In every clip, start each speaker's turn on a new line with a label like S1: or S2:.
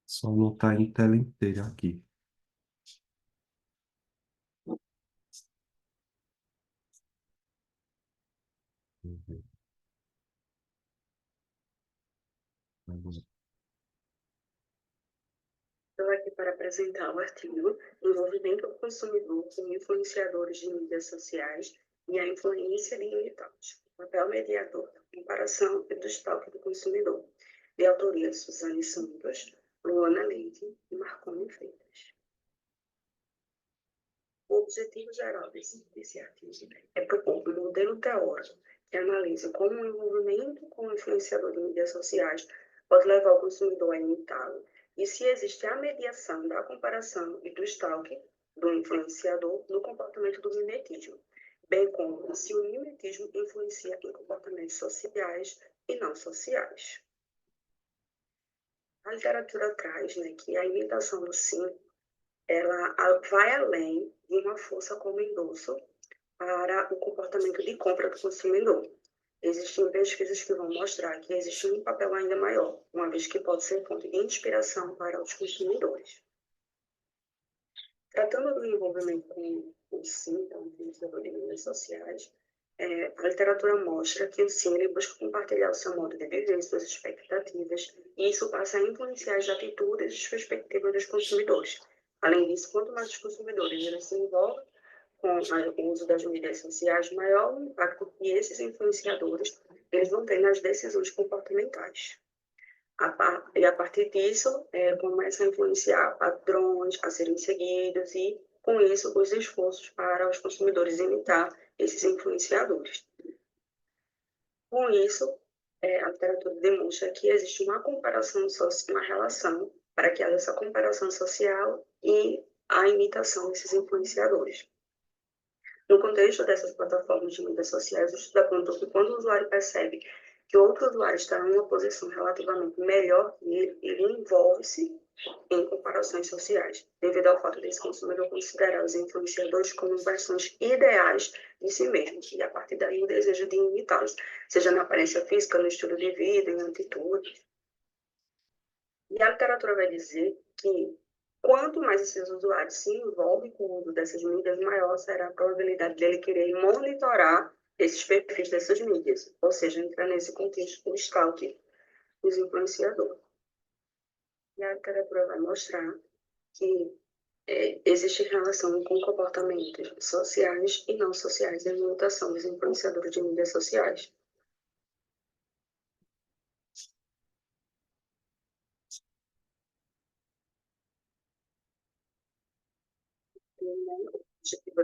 S1: Só não está em tela inteira aqui. Uhum. Agora.
S2: Estou aqui para apresentar o artigo Envolvimento do consumidor com influenciadores de mídias sociais e a influência digitais. Papel mediador da comparação e do estoque do consumidor. De autoria Suzane Santos, Luana Leite e Marconi Freitas. O objetivo geral desse artigo é propor um modelo teórico que analise como o envolvimento com o influenciador de mídias sociais pode levar o consumidor a imitá-lo e se existe a mediação da comparação e do stalking do influenciador no comportamento do mimetismo, bem como se o mimetismo influencia em comportamentos sociais e não sociais. A literatura traz, que a imitação do sim ela vai além de uma força como endosso para o comportamento de compra do consumidor. Existem pesquisas que vão mostrar que existe um papel ainda maior, uma vez que pode ser fonte de inspiração para os consumidores. Tratando do envolvimento com o SIM, então, utilizador de mídias sociais, a literatura mostra que o SIM ele busca compartilhar o seu modo de viver, suas expectativas, e isso passa a influenciar as atitudes e as perspectivas dos consumidores. Além disso, quanto mais os consumidores eles se envolvem com o uso das mídias sociais, maior o impacto que esses influenciadores eles vão ter nas decisões comportamentais. E a partir disso, começa a influenciar padrões a serem seguidos e, com isso, os esforços para os consumidores imitar esses influenciadores. Com isso, a literatura demonstra que existe uma comparação social, uma relação para que haja essa comparação social e a imitação desses influenciadores. No contexto dessas plataformas de mídias sociais, o estudo apontou que quando o usuário percebe que outro usuário está em uma posição relativamente melhor que ele envolve-se em comparações sociais, devido ao fato desse consumidor considerar os influenciadores como versões ideais de si mesmo, e a partir daí o desejo de imitá-los, seja na aparência física, no estilo de vida, em atitudes. E a literatura vai dizer que quanto mais esses usuários se envolvem com o uso dessas mídias, maior será a probabilidade dele querer monitorar esses perfis dessas mídias, ou seja, entrar nesse contexto do stalking dos influenciadores. E a literatura vai mostrar que existe relação com comportamentos sociais e não sociais e a imitação dos influenciadores de mídias sociais. E, o objetivo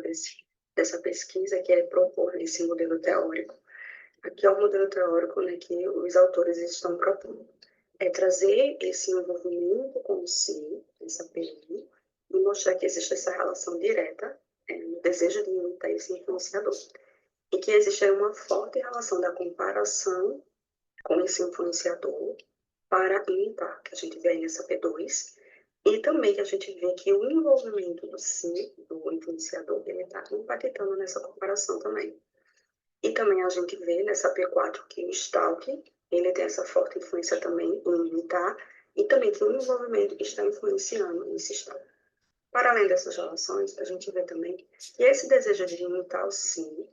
S2: dessa pesquisa que é propor esse modelo teórico. Aqui é o modelo teórico que os autores estão propondo. É trazer esse envolvimento com o si, essa PI, e mostrar que existe essa relação direta no desejo de imitar esse influenciador. E que existe uma forte relação da comparação com esse influenciador para imitar, que a gente vê aí nessa P2, e também que a gente vê que o envolvimento do si, do influenciador, ele está impactando nessa comparação também. E também a gente vê nessa P4 que o stalking, ele tem essa forte influência também em imitar, e também que o envolvimento está influenciando nesse stalking. Para além dessas relações, a gente vê também que esse desejo de imitar o sim,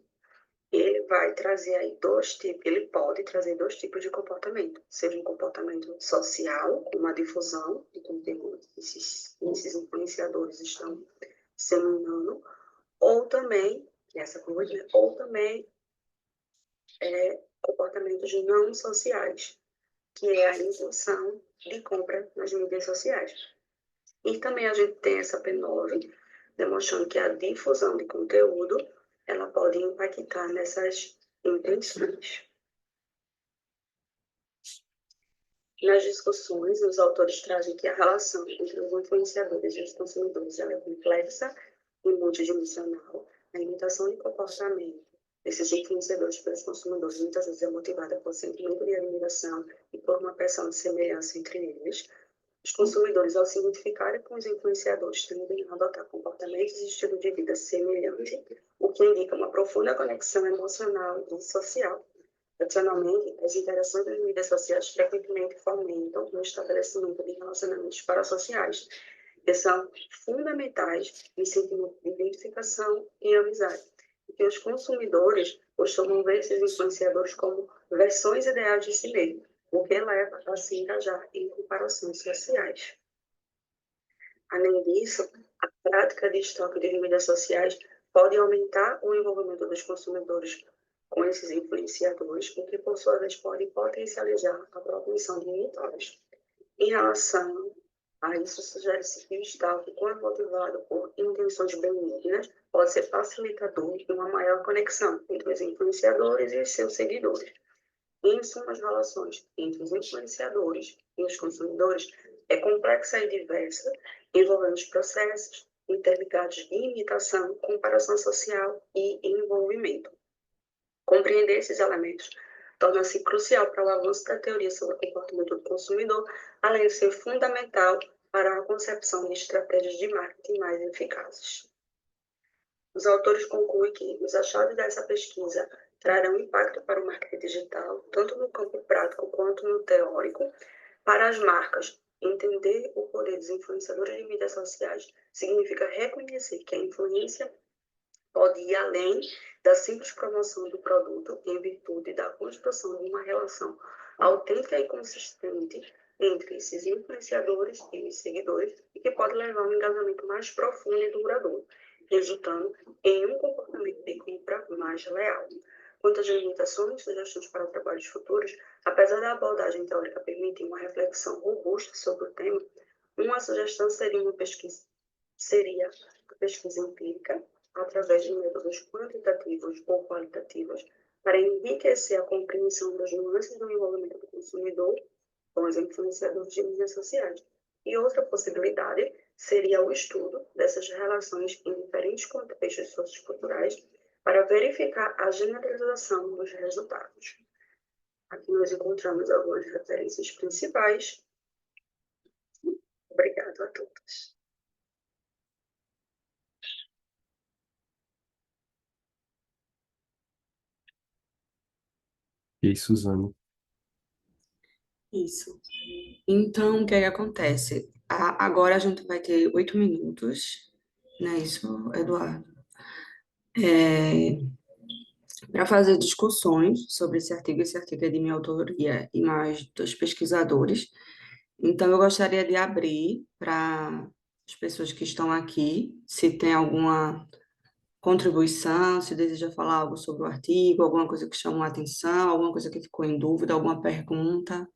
S2: ele vai trazer aí ele pode trazer dois tipos de comportamento, seja um comportamento social, com uma difusão de conteúdo que esses influenciadores estão seminando, ou também, que é essa coisa, ou também comportamentos não sociais, que é a intenção de compra nas mídias sociais. E também a gente tem essa P9, demonstrando que a difusão de conteúdo ela pode impactar nessas intenções. Nas discussões, os autores trazem que a relação entre os influenciadores e os consumidores é complexa e multidimensional. A imitação de comportamento desses influenciadores pelos consumidores muitas vezes é motivada por sentimento de admiração e por uma pressão de semelhança entre eles. Os consumidores, ao se identificarem com os influenciadores, tendem a adotar comportamentos e estilo de vida semelhante, o que indica uma profunda conexão emocional e social. Adicionalmente, as interações das mídias sociais frequentemente fomentam o estabelecimento de relacionamentos parasociais, que são fundamentais em sentido de identificação e amizade, e que os consumidores costumam ver esses influenciadores como versões ideais de si mesmos, o que leva a se engajar em comparações sociais. Além disso, a prática de estoque de mídias sociais pode aumentar o envolvimento dos consumidores com esses influenciadores, o que, por sua vez, pode potencializar a propensão de imitá-los. Em relação a isso, sugere-se que o estoque, quando motivado por intenções benignas, pode ser facilitador de uma maior conexão entre os influenciadores e os seus seguidores. Em suma, as relações entre os influenciadores e os consumidores é complexa e diversa, envolvendo os processos interligados de imitação, comparação social e envolvimento. Compreender esses elementos torna-se crucial para o avanço da teoria sobre o comportamento do consumidor, além de ser fundamental para a concepção de estratégias de marketing mais eficazes. Os autores concluem que os achados dessa pesquisa trarão impacto para o marketing digital, tanto no campo prático quanto no teórico. Para as marcas, entender o poder dos influenciadores de mídias sociais significa reconhecer que a influência pode ir além da simples promoção do produto em virtude da construção de uma relação autêntica e consistente entre esses influenciadores e os seguidores e que pode levar a um engajamento mais profundo e duradouro, resultando em um comportamento de compra mais leal. Quanto às limitações e sugestões para trabalhos futuros, apesar da abordagem teórica permitir uma reflexão robusta sobre o tema, uma sugestão seria a pesquisa empírica, através de métodos quantitativos ou qualitativos, para enriquecer a compreensão das nuances do envolvimento do consumidor com os influenciadores de mídias sociais. E outra possibilidade seria o estudo dessas relações em diferentes contextos socioculturais para verificar a generalização dos resultados. Aqui nós encontramos algumas referências principais. Obrigado a todos.
S1: E aí, Suzane?
S3: Isso. Então, o que é que acontece? Agora a gente vai ter 8 minutos, não é isso, Eduardo? Para fazer discussões sobre esse artigo. Esse artigo é de minha autoria e mais dos pesquisadores. Então, eu gostaria de abrir para as pessoas que estão aqui, se tem alguma contribuição, se deseja falar algo sobre o artigo, alguma coisa que chamou a atenção, alguma coisa que ficou em dúvida, alguma pergunta.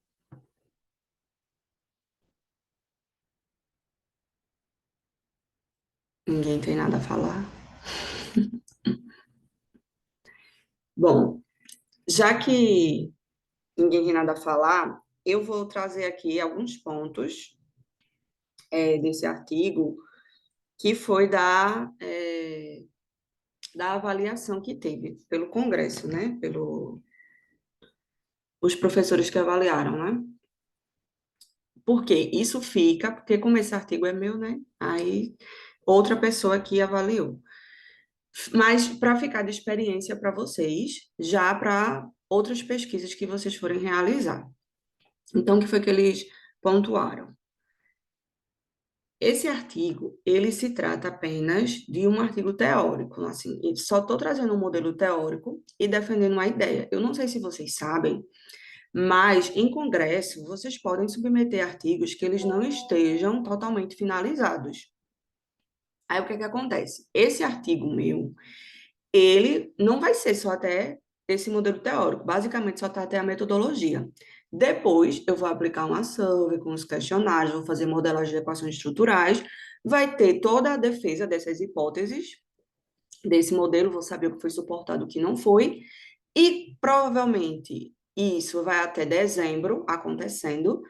S3: Ninguém tem nada a falar? Bom, já que ninguém tem nada a falar, eu vou trazer aqui alguns pontos desse artigo, que foi da avaliação que teve pelo Congresso, né? Os professores que avaliaram, né? Por quê? Isso fica, porque como esse artigo é meu, né? Aí outra pessoa aqui avaliou. Mas para ficar de experiência para vocês, já para outras pesquisas que vocês forem realizar. Então, o que foi que eles pontuaram? Esse artigo, ele se trata apenas de um artigo teórico, assim, e só estou trazendo um modelo teórico e defendendo uma ideia. Eu não sei se vocês sabem, mas em congresso vocês podem submeter artigos que eles não estejam totalmente finalizados. Aí o que é que acontece? Esse artigo meu, ele não vai ser só até esse modelo teórico, basicamente só está até a metodologia. Depois, eu vou aplicar uma survey com os questionários, vou fazer modelagem de equações estruturais, vai ter toda a defesa dessas hipóteses, desse modelo, vou saber o que foi suportado, o que não foi, e provavelmente isso vai até dezembro acontecendo.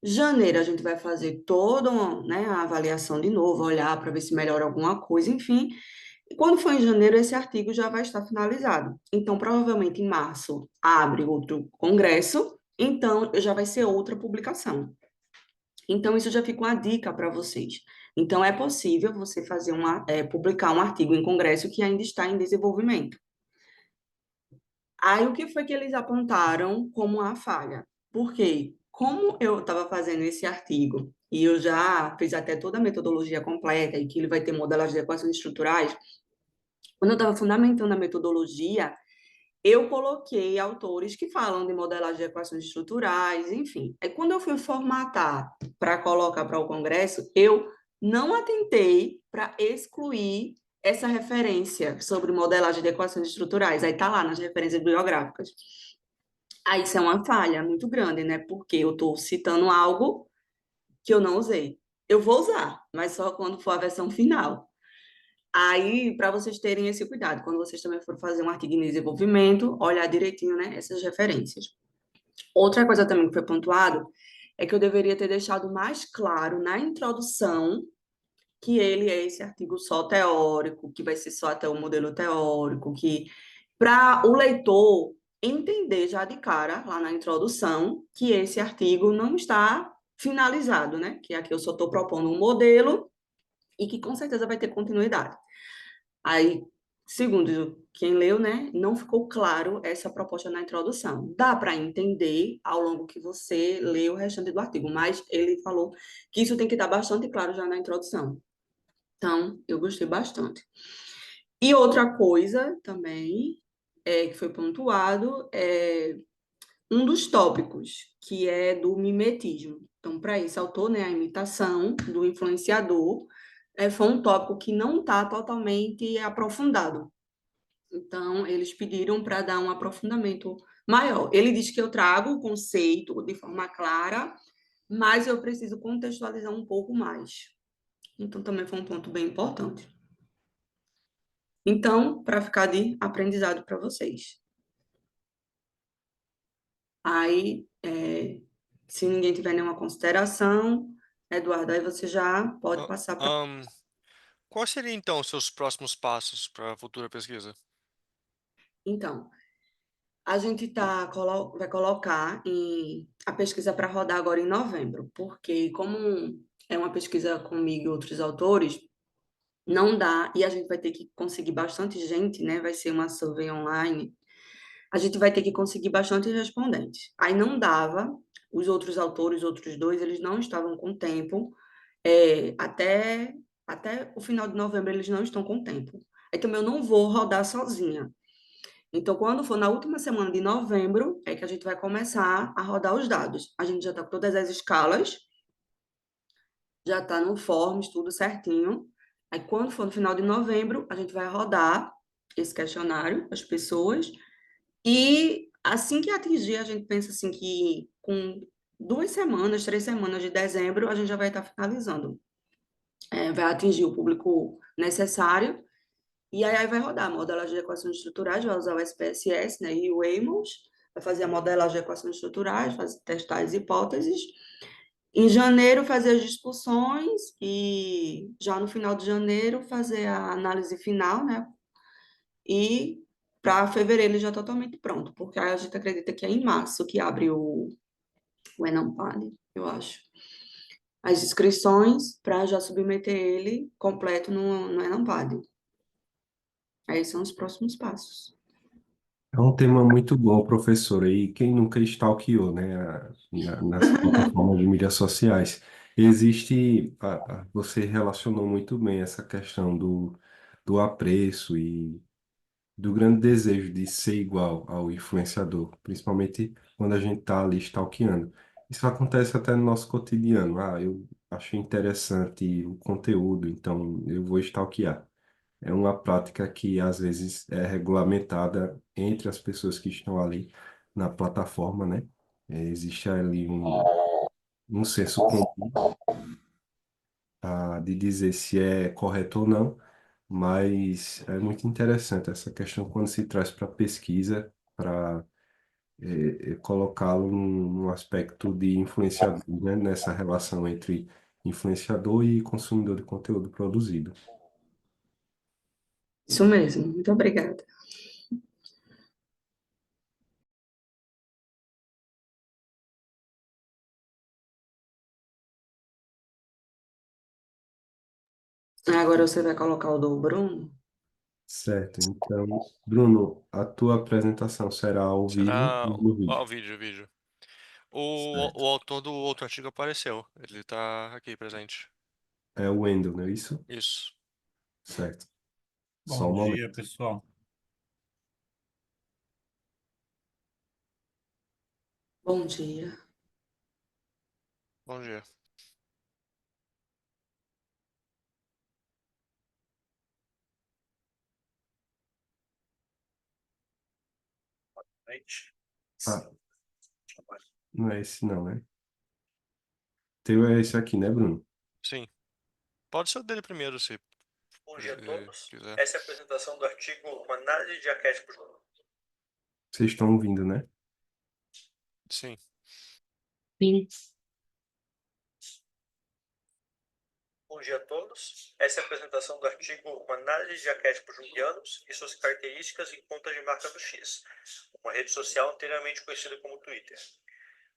S3: Janeiro a gente vai fazer toda né, a avaliação de novo, olhar para ver se melhora alguma coisa, enfim. E quando for em janeiro, esse artigo já vai estar finalizado. Então, provavelmente em março abre outro congresso, então já vai ser outra publicação. Então, isso já fica uma dica para vocês. Então, é possível você fazer publicar um artigo em congresso que ainda está em desenvolvimento. Aí o que foi que eles apontaram como a falha? Porque, como eu estava fazendo esse artigo e eu já fiz até toda a metodologia completa e que ele vai ter modelagem de equações estruturais, quando eu estava fundamentando a metodologia, eu coloquei autores que falam de modelagem de equações estruturais, enfim. Aí, quando eu fui formatar para colocar para o Congresso, eu não atentei para excluir essa referência sobre modelagem de equações estruturais. Aí está lá nas referências bibliográficas. Aí isso é uma falha muito grande, né? Porque eu estou citando algo que eu não usei. Eu vou usar, mas só quando for a versão final. Aí, para vocês terem esse cuidado, quando vocês também forem fazer um artigo em desenvolvimento, olhar direitinho, né, essas referências. Outra coisa também que foi pontuado é que eu deveria ter deixado mais claro na introdução que ele é esse artigo só teórico, que vai ser só até o modelo teórico, que para o leitor entender já de cara, lá na introdução, que esse artigo não está finalizado, né? Que aqui eu só estou propondo um modelo e que com certeza vai ter continuidade. Aí, segundo quem leu, né, não ficou claro essa proposta na introdução. Dá para entender ao longo que você lê o restante do artigo, mas ele falou que isso tem que estar bastante claro já na introdução. Então, eu gostei bastante. E outra coisa também que foi pontuado é um dos tópicos, que é do mimetismo. Então, para esse autor, né, a imitação do influenciador foi um tópico que não está totalmente aprofundado. Então, eles pediram para dar um aprofundamento maior. Ele diz que eu trago o conceito de forma clara, mas eu preciso contextualizar um pouco mais. Então, também foi um ponto bem importante. Então, para ficar de aprendizado para vocês. Aí, se ninguém tiver nenhuma consideração, Eduardo, aí você já pode
S4: Ah,
S3: passar para.
S4: ahn, quais seriam então os seus próximos passos para a futura pesquisa?
S3: Então, a gente vai colocar a pesquisa para rodar agora em novembro, porque como é uma pesquisa comigo e outros autores, não dá, e a gente vai ter que conseguir bastante gente, né? Vai ser uma survey online. A gente vai ter que conseguir bastante respondentes. Aí não dava, os outros autores, os outros dois, eles não estavam com tempo, até o final de novembro eles não estão com tempo. Aí também eu não vou rodar sozinha. Então, quando for na última semana de novembro, é que a gente vai começar a rodar os dados. A gente já está com todas as escalas, já está no Forms, tudo certinho. Aí, quando for no final de novembro, a gente vai rodar esse questionário, as pessoas, e assim que atingir, a gente pensa assim que com 2 semanas, 3 semanas de dezembro, a gente já vai estar finalizando. Vai atingir o público necessário, e aí vai rodar a modelagem de equações estruturais, vai usar o SPSS, né, e o Amos, vai fazer a modelagem de equações estruturais, testar as hipóteses. Em janeiro, fazer as discussões, e já no final de janeiro, fazer a análise final, né, e para fevereiro ele já está totalmente pronto, porque a gente acredita que é em março que abre o Enampale, eu acho. As inscrições para já submeter ele completo no Enampale. Aí são os próximos passos.
S1: É um tema muito bom, professor. E quem nunca stalkeou, né, nas plataformas de mídias sociais? Você relacionou muito bem essa questão do apreço e do grande desejo de ser igual ao influenciador, principalmente quando a gente está ali stalkeando. Isso acontece até no nosso cotidiano. Ah, eu achei interessante o conteúdo, então eu vou stalkear. É uma prática que às vezes é regulamentada entre as pessoas que estão ali na plataforma, né? Existe ali um senso comum, de dizer se é correto ou não, mas é muito interessante essa questão quando se traz para pesquisa, para colocá-lo num aspecto de influenciador, né? Nessa relação entre influenciador e consumidor de conteúdo produzido.
S3: Isso mesmo, muito obrigada. Agora você vai colocar o do Bruno?
S1: Certo. Então, Bruno, a tua apresentação será ao vivo
S4: Será
S1: e no
S4: ó,
S1: vídeo.
S4: vídeo. O
S1: Certo.
S4: autor do outro artigo apareceu. Ele tá aqui presente.
S1: É o Wendel, não é isso?
S4: Isso.
S1: Certo. Só
S5: Bom
S1: um
S5: dia,
S1: momento.
S5: pessoal.
S3: Bom dia.
S4: Bom dia.
S1: Ah, não é esse não, né? Teu é esse aqui, né, Bruno?
S4: Sim. Pode ser o dele primeiro, se
S6: Bom dia a todos.
S4: quiser.
S6: Essa é a apresentação do artigo Uma análise de arquétipos.
S1: Vocês estão ouvindo, né?
S4: Sim.
S3: Sim.
S6: Bom dia a todos. Essa é a apresentação do artigo Uma análise de arquétipos junguianos e suas características em contas de marca do X, uma rede social anteriormente conhecida como Twitter.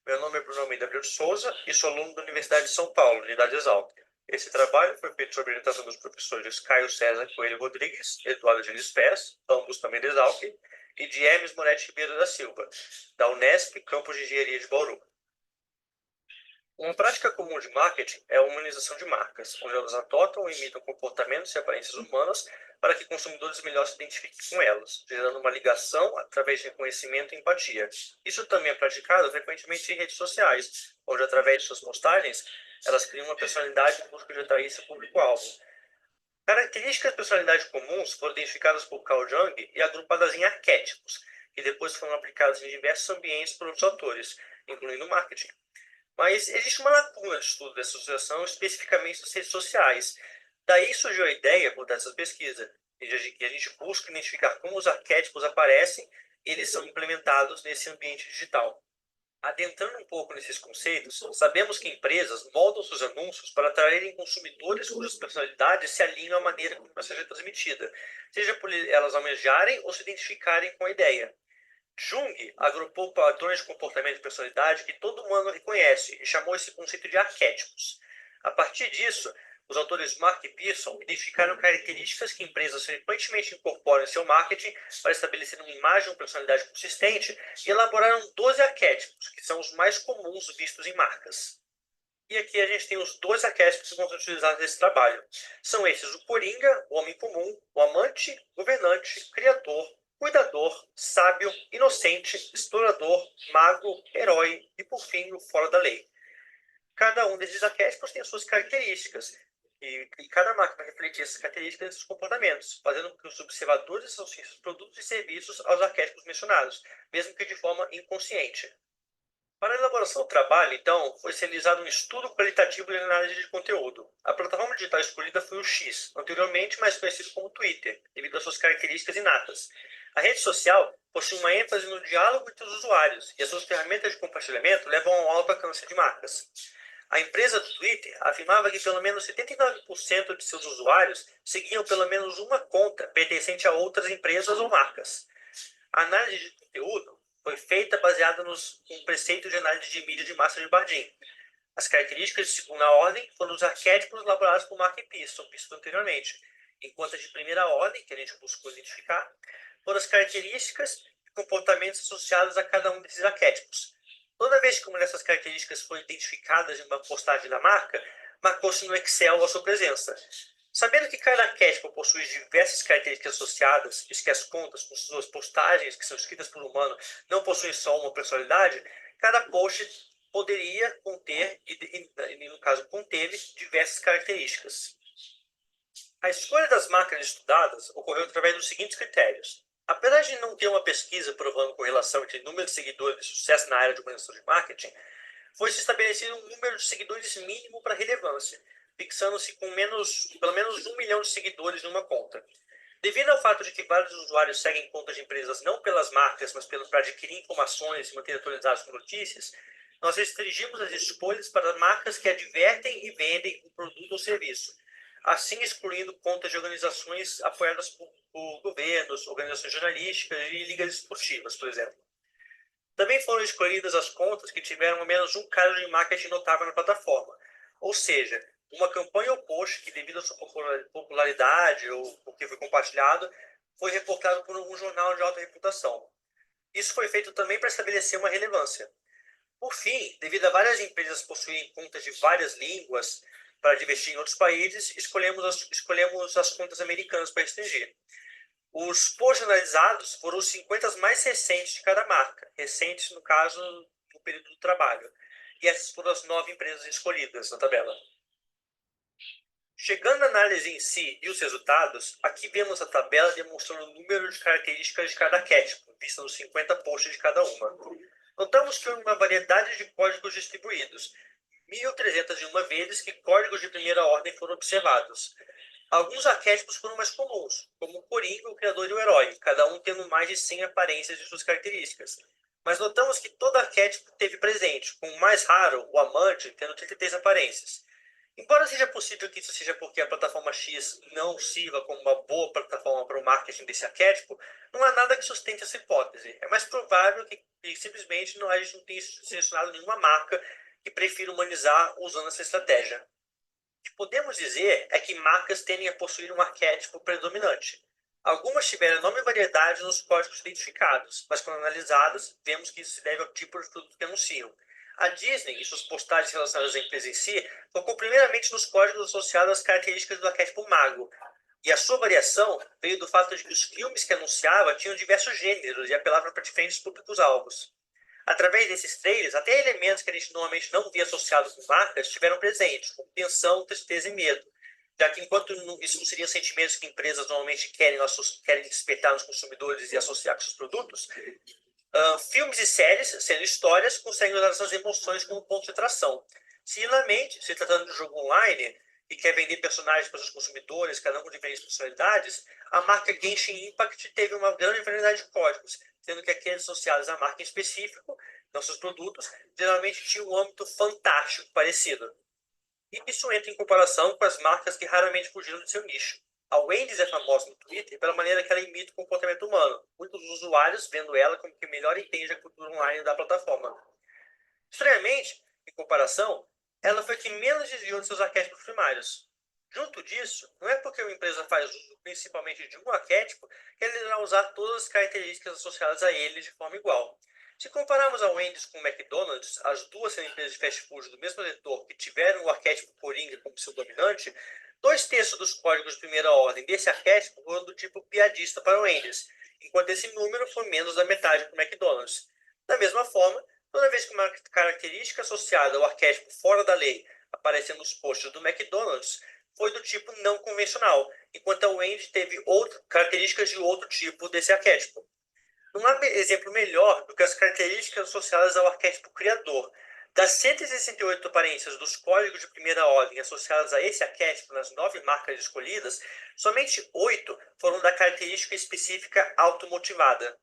S6: Meu nome é Bruno Almeida Abreu de Souza e sou aluno da Universidade de São Paulo, unidade Exalc. Esse trabalho foi feito sob orientação dos professores Caio César Coelho Rodrigues, Eduardo Gilles Pés, ambos também da Exalc, e de Hermes Moretti Ribeiro da Silva, da Unesp, Campus de Engenharia de Bauru. Uma prática comum de marketing é a humanização de marcas, onde elas adotam ou imitam comportamentos e aparências humanas para que consumidores melhor se identifiquem com elas, gerando uma ligação através de reconhecimento e empatia. Isso também é praticado frequentemente em redes sociais, onde através de suas postagens, elas criam uma personalidade em busca de atrair seu público-alvo. Características de personalidade comuns foram identificadas por Carl Jung e agrupadas em arquétipos, que depois foram aplicados em diversos ambientes por outros autores, incluindo o marketing. Mas existe uma lacuna de estudo dessa associação, especificamente nas redes sociais. Daí surgiu a ideia, por dessa pesquisa, que a gente busca identificar como os arquétipos aparecem e eles são implementados nesse ambiente digital. Adentrando um pouco nesses conceitos, sabemos que empresas moldam seus anúncios para atraírem consumidores cujas personalidades se alinham à maneira como a mensagem é transmitida, seja por elas almejarem ou se identificarem com a ideia. Jung agrupou padrões de comportamento e personalidade que todo humano reconhece e chamou esse conceito de arquétipos. A partir disso, os autores Mark e Pearson identificaram características que empresas frequentemente incorporam em seu marketing para estabelecer uma imagem ou personalidade consistente e elaboraram 12 arquétipos, que são os mais comuns vistos em marcas. E aqui a gente tem os dois arquétipos que vão ser utilizados nesse trabalho. São esses o Coringa, o Homem Comum, o Amante, Governante, Criador, Cuidador, Sábio, Inocente, Explorador, Mago, Herói e, por fim, o Fora da Lei. Cada um desses arquétipos tem as suas características e cada marca vai refletir essas características nesses comportamentos, fazendo com que os observadores associem seus produtos e serviços aos arquétipos mencionados, mesmo que de forma inconsciente. Para a elaboração do trabalho, então, foi realizado um estudo qualitativo de análise de conteúdo. A plataforma digital escolhida foi o X, anteriormente mais conhecido como Twitter, devido às suas características inatas. A rede social possui uma ênfase no diálogo entre os usuários, e as suas ferramentas de compartilhamento levam a um alto alcance de marcas. A empresa do Twitter afirmava que pelo menos 79% de seus usuários seguiam pelo menos uma conta pertencente a outras empresas ou marcas. A análise de conteúdo foi feita baseada no preceito de análise de mídia de massa de Bardeen. As características de segunda ordem foram os arquétipos elaborados por Mark e Pearson, visto anteriormente, enquanto as de primeira ordem, que a gente buscou identificar, foram as características e comportamentos associados a cada um desses arquétipos. Toda vez que uma dessas características foi identificada em uma postagem da marca, marcou-se no Excel a sua presença. Sabendo que cada arquétipo possui diversas características associadas, e que as contas com suas postagens, que são escritas por humano, não possuem só uma personalidade, cada post poderia conter, e no caso conteve, diversas características. A escolha das marcas estudadas ocorreu através dos seguintes critérios. Apesar de não ter uma pesquisa provando correlação entre número de seguidores e sucesso na área de organização de marketing, foi-se estabelecido um número de seguidores mínimo para relevância, fixando-se com pelo menos 1 milhão de seguidores numa conta. Devido ao fato de que vários usuários seguem contas de empresas não pelas marcas, mas para adquirir informações e manter atualizados com notícias, nós restringimos as escolhas para marcas que advertem e vendem um produto ou serviço, assim excluindo contas de organizações apoiadas por governos, organizações jornalísticas e ligas esportivas, por exemplo. Também foram escolhidas as contas que tiveram ao menos um caso de marketing notável na plataforma, ou seja, uma campanha ou post que, devido à sua popularidade ou porque foi compartilhado, foi reportado por um jornal de alta reputação. Isso foi feito também para estabelecer uma relevância. Por fim, devido a várias empresas possuírem contas de várias línguas para investir em outros países, escolhemos as contas americanas para restringir. Os posts analisados foram os 50 mais recentes de cada marca, recentes no caso do período do trabalho, e essas foram as 9 empresas escolhidas na tabela. Chegando à análise em si e os resultados, aqui vemos a tabela demonstrando o número de características de cada arquétipo, vista nos 50 posts de cada uma. Notamos que houve uma variedade de códigos distribuídos, 1.301 vezes que códigos de primeira ordem foram observados. Alguns arquétipos foram mais comuns, como o Coringa, o Criador e o Herói, cada um tendo mais de 100 aparências de suas características. Mas notamos que todo arquétipo teve presente, com o mais raro, o Amante, tendo 33 aparências. Embora seja possível que isso seja porque a plataforma X não sirva como uma boa plataforma para o marketing desse arquétipo, não há nada que sustente essa hipótese. É mais provável que simplesmente a gente não tenha selecionado nenhuma marca que prefira humanizar usando essa estratégia. O que podemos dizer é que marcas tendem a possuir um arquétipo predominante. Algumas tiveram enorme variedade nos códigos identificados, mas quando analisadas, vemos que isso se deve ao tipo de produto que anunciam. A Disney e suas postagens relacionadas à empresa em si focou primeiramente nos códigos associados às características do arquétipo mago, e a sua variação veio do fato de que os filmes que anunciava tinham diversos gêneros e apelavam para diferentes públicos-alvos. Através desses trailers, até elementos que a gente normalmente não via associados com marcas estiveram presentes, como tensão, tristeza e medo, já que enquanto isso não seriam sentimentos que empresas normalmente querem despertar nos consumidores e associar com seus produtos, filmes e séries, sendo histórias, conseguem usar essas emoções como ponto de atração. Similarmente, se tratando de um jogo online e quer vender personagens para seus consumidores, cada um com diferentes personalidades, a marca Genshin Impact teve uma grande variedade de códigos, sendo que aqueles associados à marca em específico, não seus produtos, geralmente tinham um âmbito fantástico parecido. E isso entra em comparação com as marcas que raramente fugiram de seu nicho. A Wendy's é famosa no Twitter pela maneira que ela imita o comportamento humano, muitos usuários vendo ela como que melhor entende a cultura online da plataforma. Estranhamente, em comparação, ela foi a que menos desviou de seus arquétipos primários. Junto disso, não é porque uma empresa faz uso principalmente de um arquétipo que ela irá usar todas as características associadas a ele de forma igual. Se compararmos a Wendy's com o McDonald's, as duas sendo empresas de fast food do mesmo setor que tiveram o arquétipo Coringa como seu dominante, 2/3 dos códigos de primeira ordem desse arquétipo foram do tipo piadista para o Wendy's, enquanto esse número foi menos da metade para o McDonald's. Da mesma forma, toda vez que uma característica associada ao arquétipo fora da lei aparecer nos posts do McDonald's, foi do tipo não convencional, enquanto a Wendy teve características de outro tipo desse arquétipo. Não há exemplo melhor do que as características associadas ao arquétipo criador. Das 168 aparências dos códigos de primeira ordem associadas a esse arquétipo nas 9 marcas escolhidas, somente 8 foram da característica específica automotivada.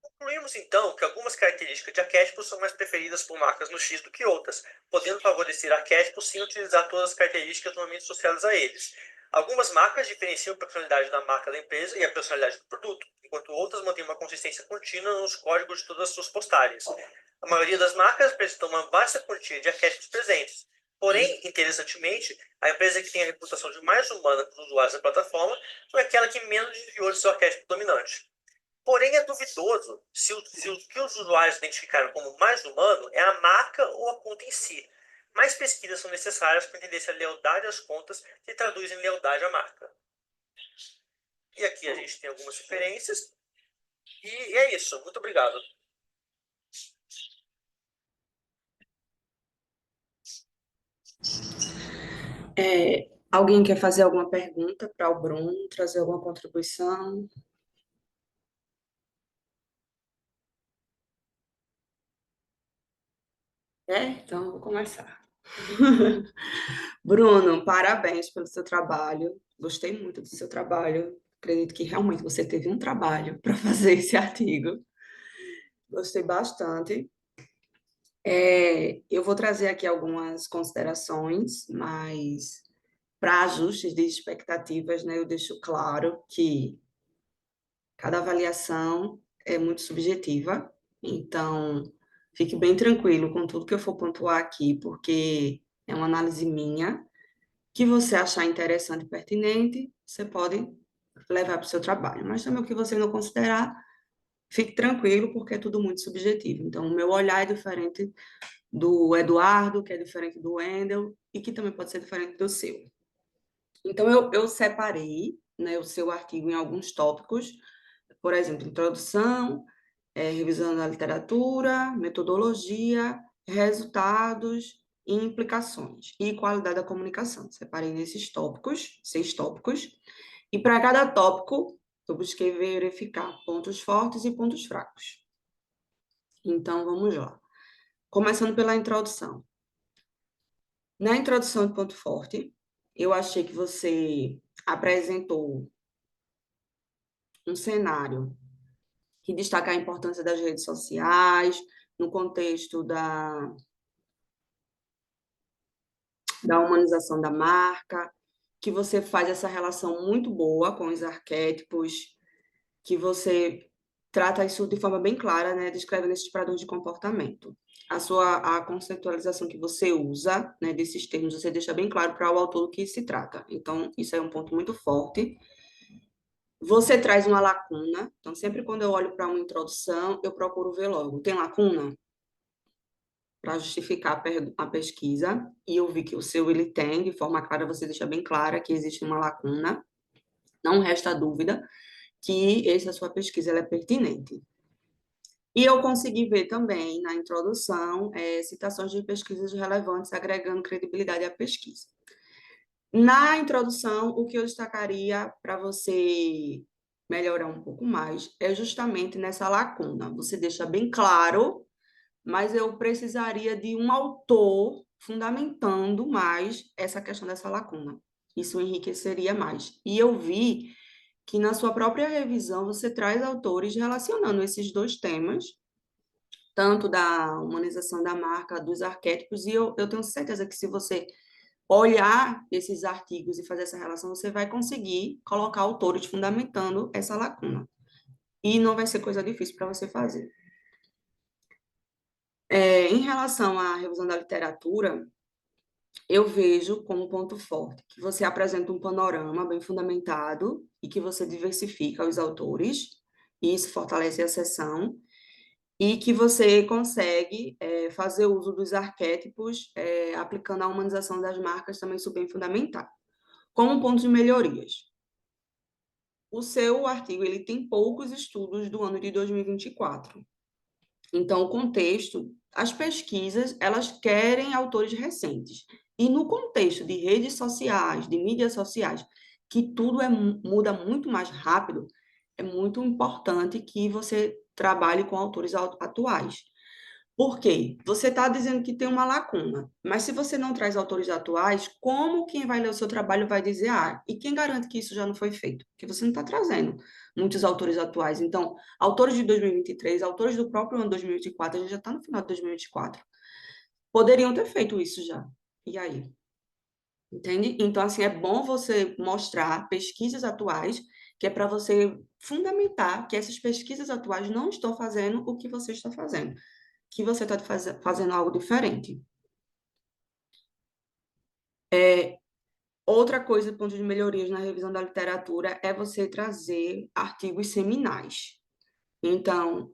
S6: Concluímos então que algumas características de arquétipos são mais preferidas por marcas no X do que outras, podendo favorecer arquétipos sem utilizar todas as características normalmente associadas a eles. Algumas marcas diferenciam a personalidade da marca da empresa e a personalidade do produto, enquanto outras mantêm uma consistência contínua nos códigos de todas as suas postagens. A maioria das marcas apresentam uma vasta quantia de arquétipos presentes. Porém, interessantemente, a empresa que tem a reputação de mais humana para os usuários da plataforma foi aquela que menos desviou de seu arquétipo dominante. Porém, é duvidoso se o que os usuários identificaram como mais humano é a marca ou a conta em si. Mais pesquisas são necessárias para entender se a lealdade às contas se traduz em lealdade à marca. E aqui a gente tem algumas referências. E é isso. Muito obrigado.
S3: Alguém quer fazer alguma pergunta para o Bruno, trazer alguma contribuição? Então eu vou começar. Bruno, parabéns pelo seu trabalho. Gostei muito do seu trabalho. Acredito que realmente você teve um trabalho para fazer esse artigo. Gostei bastante. Eu vou trazer aqui algumas considerações, mas para ajustes de expectativas, né, eu deixo claro que cada avaliação é muito subjetiva, então fique bem tranquilo com tudo que eu for pontuar aqui, porque é uma análise minha. Que você achar interessante e pertinente, você pode levar para o seu trabalho. Mas também o que você não considerar, fique tranquilo, porque é tudo muito subjetivo. Então, o meu olhar é diferente do Eduardo, que é diferente do Wendel, e que também pode ser diferente do seu. Então, eu separei, né, o seu artigo em alguns tópicos, por exemplo, introdução, revisão da literatura, metodologia, resultados e implicações, e qualidade da comunicação. Separei nesses tópicos, 6 tópicos, e para cada tópico, eu busquei verificar pontos fortes e pontos fracos. Então, vamos lá. Começando pela introdução. Na introdução de ponto forte, eu achei que você apresentou um cenário que destaca a importância das redes sociais, no contexto da humanização da marca, que você faz essa relação muito boa com os arquétipos, que você trata isso de forma bem clara, né, descrevendo esses padrões de comportamento. A conceitualização que você usa, né, desses termos, você deixa bem claro para o autor do que se trata. Então, isso é um ponto muito forte. Você traz uma lacuna, então sempre quando eu olho para uma introdução, eu procuro ver logo, tem lacuna? Para justificar a pesquisa, e eu vi que o seu ele tem, de forma clara, você deixa bem clara que existe uma lacuna, não resta dúvida que essa sua pesquisa ela é pertinente. E eu consegui ver também, na introdução, citações de pesquisas relevantes, agregando credibilidade à pesquisa. Na introdução, o que eu destacaria para você melhorar um pouco mais é justamente nessa lacuna. Você deixa bem claro, mas eu precisaria de um autor fundamentando mais essa questão dessa lacuna. Isso enriqueceria mais. E eu vi que na sua própria revisão você traz autores relacionando esses dois temas, tanto da humanização da marca, dos arquétipos, e eu tenho certeza que se você olhar esses artigos e fazer essa relação, você vai conseguir colocar autores fundamentando essa lacuna. E não vai ser coisa difícil para você fazer. Em relação à revisão da literatura, eu vejo como ponto forte que você apresenta um panorama bem fundamentado e que você diversifica os autores, e isso fortalece a seção, e que você consegue fazer uso dos arquétipos, aplicando a humanização das marcas, também isso bem fundamental. Como ponto de melhorias. O seu artigo ele tem poucos estudos do ano de 2024. Então, o contexto, as pesquisas, elas querem autores recentes. E no contexto de redes sociais, de mídias sociais, que tudo muda muito mais rápido, é muito importante que você trabalhe com autores atuais. Por quê? Você está dizendo que tem uma lacuna, mas se você não traz autores atuais, como quem vai ler o seu trabalho vai dizer, e quem garante que isso já não foi feito? Porque você não está trazendo muitos autores atuais. Então, autores de 2023, autores do próprio ano 2024, a gente já está no final de 2024, poderiam ter feito isso já. E aí? Entende? Então, assim, é bom você mostrar pesquisas atuais, que é para você fundamentar que essas pesquisas atuais não estão fazendo o que você está fazendo, que você está fazendo algo diferente. Outra coisa, ponto de melhorias na revisão da literatura, é você trazer artigos seminais. Então,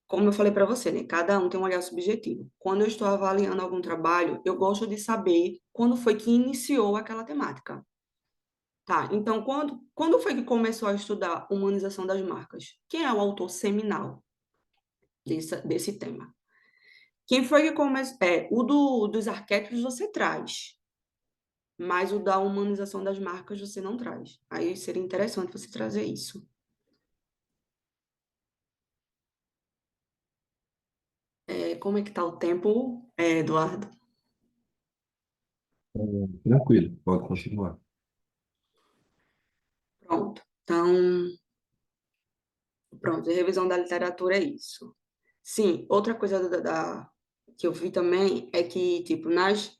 S3: como eu falei para você, né, cada um tem um olhar subjetivo. Quando eu estou avaliando algum trabalho, eu gosto de saber quando foi que iniciou aquela temática. Tá, então, quando foi que começou a estudar humanização das marcas? Quem é o autor seminal desse tema? Quem foi que começou? Dos arquétipos você traz, mas o da humanização das marcas você não traz. Aí seria interessante você trazer isso. Como é que está o tempo, Eduardo?
S1: Tranquilo, pode continuar.
S3: Pronto. Então, pronto, a revisão da literatura é isso. Sim, outra coisa que eu vi também é que, tipo, nas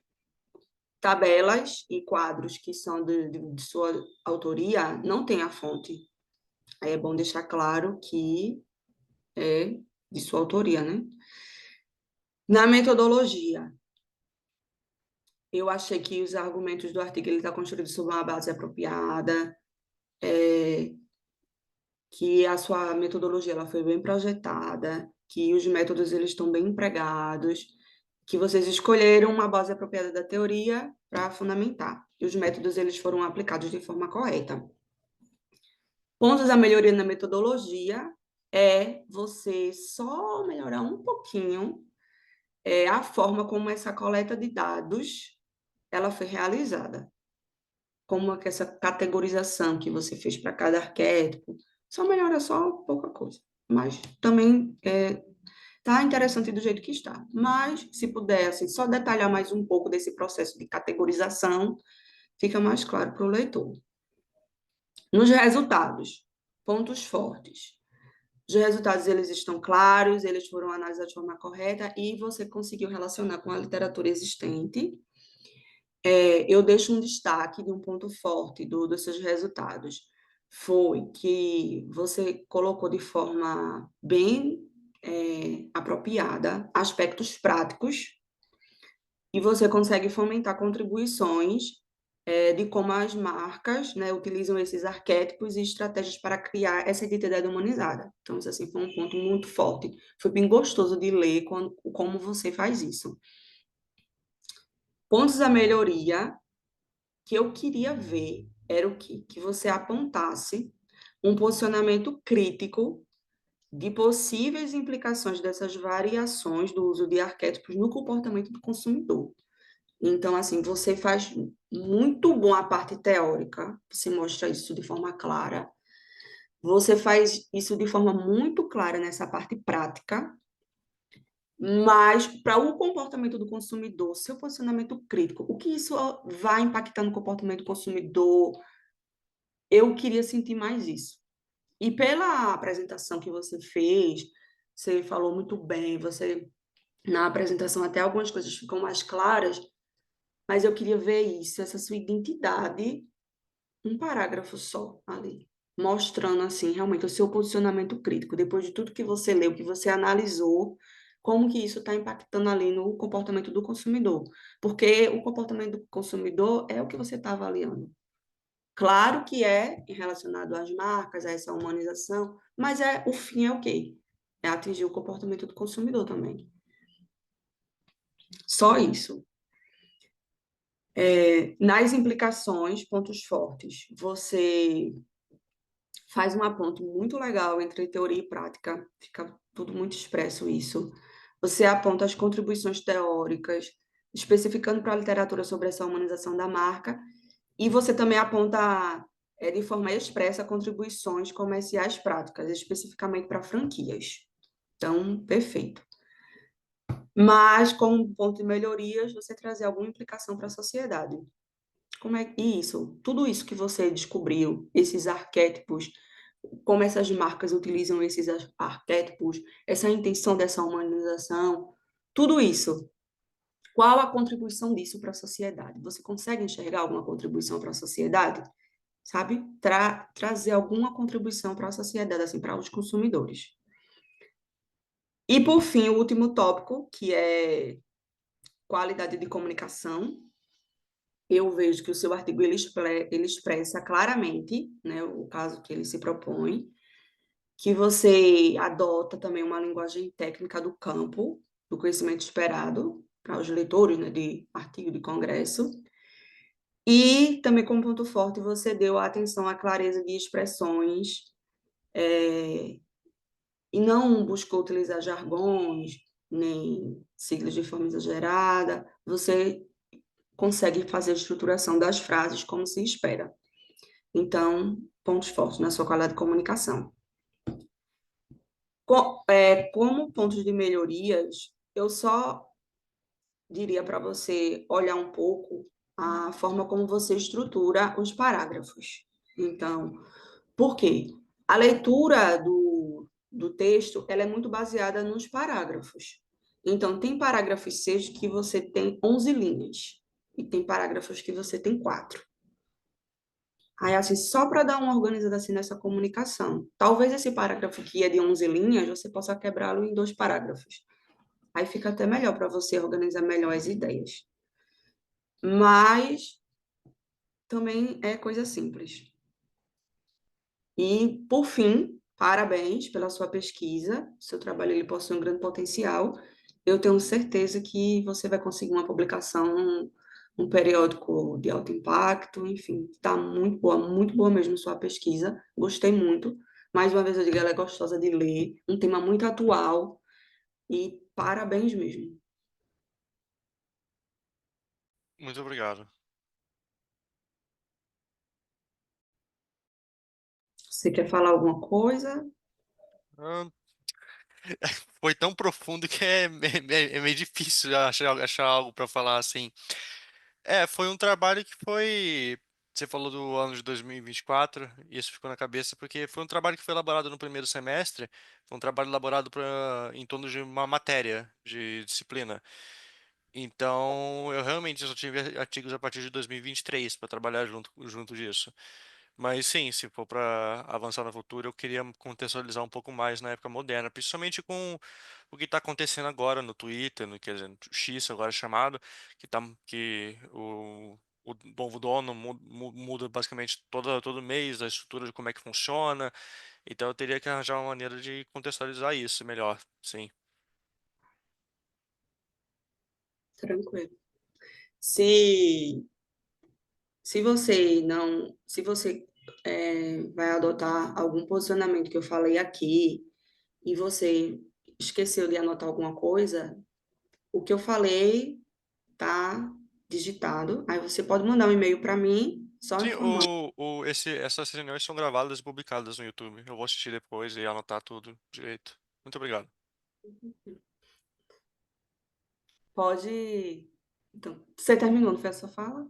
S3: tabelas e quadros que são de sua autoria, não tem a fonte. Aí é bom deixar claro que é de sua autoria, né? Na metodologia, eu achei que os argumentos do artigo ele está construído sobre uma base apropriada, que a sua metodologia ela foi bem projetada, que os métodos eles estão bem empregados, que vocês escolheram uma base apropriada da teoria para fundamentar, e os métodos eles foram aplicados de forma correta. Pontos a melhoria na metodologia é você só melhorar um pouquinho a forma como essa coleta de dados ela foi realizada. Como é que essa categorização que você fez para cada arquétipo, só melhora só pouca coisa. Mas também tá interessante do jeito que está. Mas, se puder, assim, só detalhar mais um pouco desse processo de categorização, fica mais claro para o leitor. Nos resultados, pontos fortes. Os resultados, eles estão claros, eles foram analisados de forma correta e você conseguiu relacionar com a literatura existente. Eu deixo um destaque de um ponto forte dos seus resultados. Foi que você colocou de forma bem apropriada aspectos práticos e você consegue fomentar contribuições de como as marcas, né, utilizam esses arquétipos e estratégias para criar essa identidade humanizada. Então, isso assim, foi um ponto muito forte. Foi bem gostoso de ler como você faz isso. Pontos a melhoria que eu queria ver era o quê? Que você apontasse um posicionamento crítico de possíveis implicações dessas variações do uso de arquétipos no comportamento do consumidor. Então, assim, você faz muito bom a parte teórica, você mostra isso de forma clara. Você faz isso de forma muito clara nessa parte prática, mas para o comportamento do consumidor, seu posicionamento crítico, o que isso vai impactar no comportamento do consumidor? Eu queria sentir mais isso. E pela apresentação que você fez, você falou muito bem, na apresentação até algumas coisas ficam mais claras, mas eu queria ver isso, essa sua identidade, um parágrafo só ali, mostrando assim realmente o seu posicionamento crítico, depois de tudo que você leu, que você analisou, como que isso está impactando ali no comportamento do consumidor. Porque o comportamento do consumidor é o que você está avaliando. Claro que é relacionado às marcas, a essa humanização, mas o fim é o quê? É atingir o comportamento do consumidor também. Só isso. Nas implicações, pontos fortes. Você faz um aponto muito legal entre teoria e prática, fica tudo muito expresso isso. Você aponta as contribuições teóricas, especificando para a literatura sobre essa humanização da marca, e você também aponta de forma expressa contribuições comerciais práticas, especificamente para franquias. Então, perfeito. Mas, como ponto de melhorias, você trazer alguma implicação para a sociedade. Como é isso? Tudo isso que você descobriu, esses arquétipos, como essas marcas utilizam esses arquétipos, essa intenção dessa humanização, tudo isso. Qual a contribuição disso para a sociedade? Você consegue enxergar alguma contribuição para a sociedade? Sabe? Trazer alguma contribuição para a sociedade, assim, para os consumidores. E, por fim, o último tópico, que é qualidade de comunicação. Eu vejo que o seu artigo ele expressa claramente, né, o caso que ele se propõe, que você adota também uma linguagem técnica do campo, do conhecimento esperado para os leitores, né, de artigo de congresso. E também, como ponto forte, você deu atenção à clareza de expressões e não buscou utilizar jargões, nem siglas de forma exagerada. Você consegue fazer a estruturação das frases como se espera. Então, pontos fortes na sua qualidade de comunicação. Como pontos de melhorias, eu só diria para você olhar um pouco a forma como você estrutura os parágrafos. Então, por quê? A leitura do texto ela é muito baseada nos parágrafos. Então, tem parágrafos seis que você tem 11 linhas e tem parágrafos que você tem 4. Aí, assim, só para dar uma organizada assim nessa comunicação. Talvez esse parágrafo que é de 11 linhas, você possa quebrá-lo em 2 parágrafos. Aí fica até melhor para você organizar melhor as ideias. mas também é coisa simples. E, por fim, parabéns pela sua pesquisa. Seu trabalho ele possui um grande potencial. Eu tenho certeza que você vai conseguir uma publicação num periódico de alto impacto. Enfim, está muito boa mesmo sua pesquisa. Gostei muito. Mais uma vez eu digo, ela é gostosa de ler, um tema muito atual e parabéns mesmo.
S4: Muito obrigado.
S3: Você quer falar alguma coisa?
S4: Ah, foi tão profundo que é meio difícil achar algo para falar assim. Foi um trabalho que foi. Você falou do ano de 2024, e isso ficou na cabeça, porque foi um trabalho que foi elaborado no primeiro semestre, foi um trabalho elaborado em torno de uma matéria de disciplina. Então, eu realmente só tive artigos a partir de 2023 para trabalhar junto disso. Mas sim, se for para avançar no futuro, eu queria contextualizar um pouco mais na época moderna, principalmente com o que está acontecendo agora no Twitter, quer dizer, no X agora chamado, que o novo dono muda basicamente todo mês a estrutura de como é que funciona. Então eu teria que arranjar uma maneira de contextualizar isso melhor, sim.
S3: Tranquilo. Se se você vai adotar algum posicionamento que eu falei aqui e você esqueceu de anotar alguma coisa, o que eu falei tá digitado. Aí você pode mandar um e-mail para mim, só
S4: Sim,
S3: informando.
S4: essas reuniões são gravadas e publicadas no YouTube. Eu vou assistir depois e anotar tudo direito. Muito obrigado.
S3: Pode. Então, você terminou, não foi a sua fala?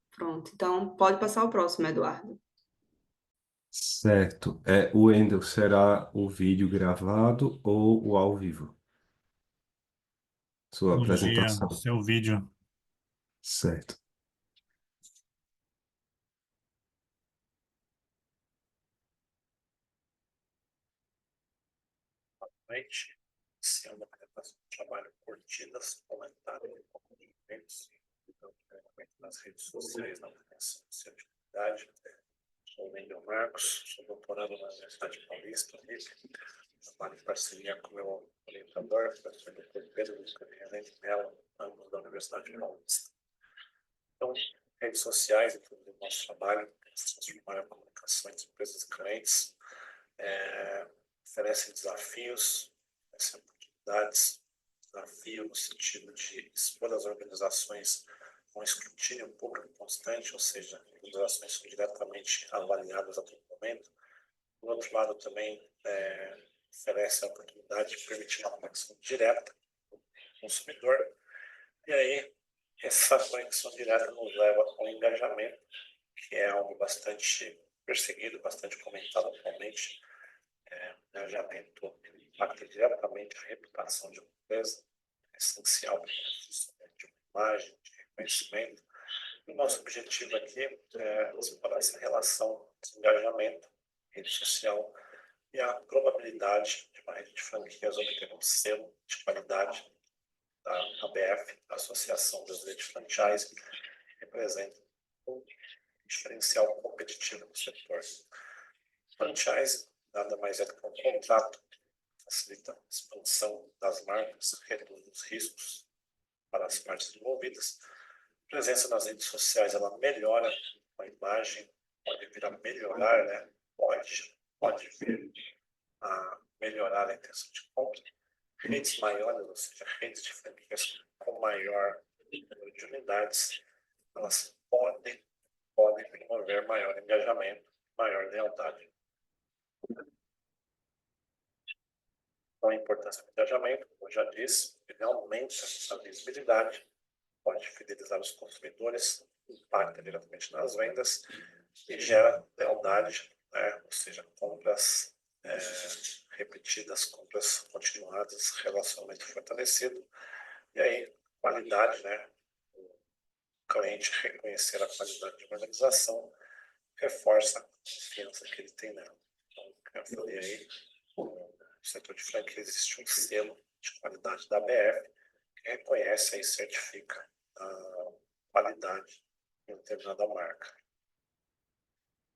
S3: Pronto. Então, pode passar o próximo, Eduardo.
S1: Certo. O Wendel, será o vídeo gravado ou o ao vivo? Sua
S5: Tecnologia,
S1: apresentação.
S5: seu vídeo.
S1: Certo.
S6: Noite. Esse é uma apresentação de trabalho curtidas, comentários e comentários. Então, primeiramente nas redes sociais, na prevenção de atividade. Sou o Wendel Marcos, sou doutorado na Universidade Paulista, trabalho em parceria com o meu orientador, professor Dr. Pedro Luiz Canelli Mello, ambos da Universidade Paulista. Então, redes sociais e tudo do nosso trabalho, se transformar em comunicação entre empresas e clientes, oferecem desafios, oferecem oportunidades, desafio no sentido de expor as organizações com escrutínio público constante, ou seja, as organizações são diretamente avaliadas a todo momento. Do outro lado, também oferece a oportunidade de permitir uma conexão direta com o consumidor. E aí, essa conexão direta nos leva ao engajamento, que é algo bastante perseguido, bastante comentado atualmente. Engajamento impacta diretamente a reputação de uma empresa, é essencial para o de uma imagem, de reconhecimento. O nosso objetivo aqui é explorar essa relação de engajamento, rede social, e a probabilidade de uma rede de franquias obter um selo de qualidade da ABF, a Associação Brasileira de Franchise, que representa um diferencial competitivo no setor. Franchise nada mais é do que um contrato que facilita a expansão das marcas, reduz os riscos para as partes envolvidas. A presença nas redes sociais, ela melhora a imagem, pode vir a melhorar, né? Pode vir a melhorar a intenção de compra. Redes maiores, ou seja, redes de franquias com maior número de unidades, elas podem promover maior engajamento, maior lealdade. Então, a importância do engajamento, como eu já disse, ele aumenta a visibilidade, pode fidelizar os consumidores, impacta diretamente nas vendas e gera lealdade, né? Ou seja, compras repetidas, compras continuadas, relacionamento fortalecido. E aí, qualidade, né? O cliente reconhecer a qualidade de uma organização reforça a confiança que ele tem nela. Então, eu falei aí, no setor de franquia existe um selo de qualidade da ABF que reconhece e certifica
S5: a qualidade de uma determinada marca.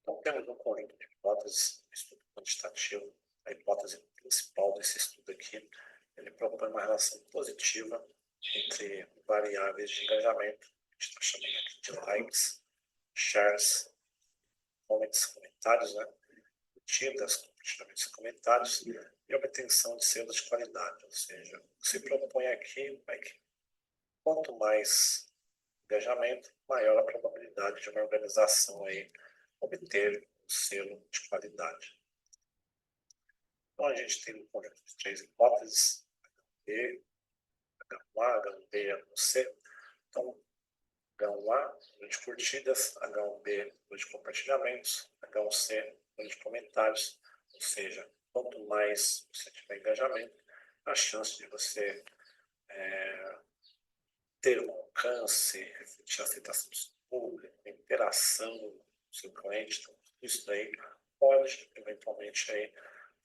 S5: Então, temos um conjunto de hipóteses, estudo quantitativo. A hipótese principal desse estudo aqui, ele propõe uma relação positiva entre variáveis de engajamento, a gente está chamando aqui de likes, shares, comentários, né? Curtidas, compartilhamentos e comentários, e obtenção de selos de qualidade. Ou seja, o que se propõe aqui é que quanto mais engajamento, maior a probabilidade de uma organização aí obter um selo de qualidade. Então, a gente tem um conjunto de 3 hipóteses, H1, H1A, H1B e H1C. Então, H1A, número de curtidas, H1B, número de compartilhamentos, H1C, número de comentários. Ou seja, quanto mais você tiver engajamento, a chance de você ter um alcance, refletir a aceitação do seu público, a interação do seu cliente, então, isso daí pode, eventualmente, aí,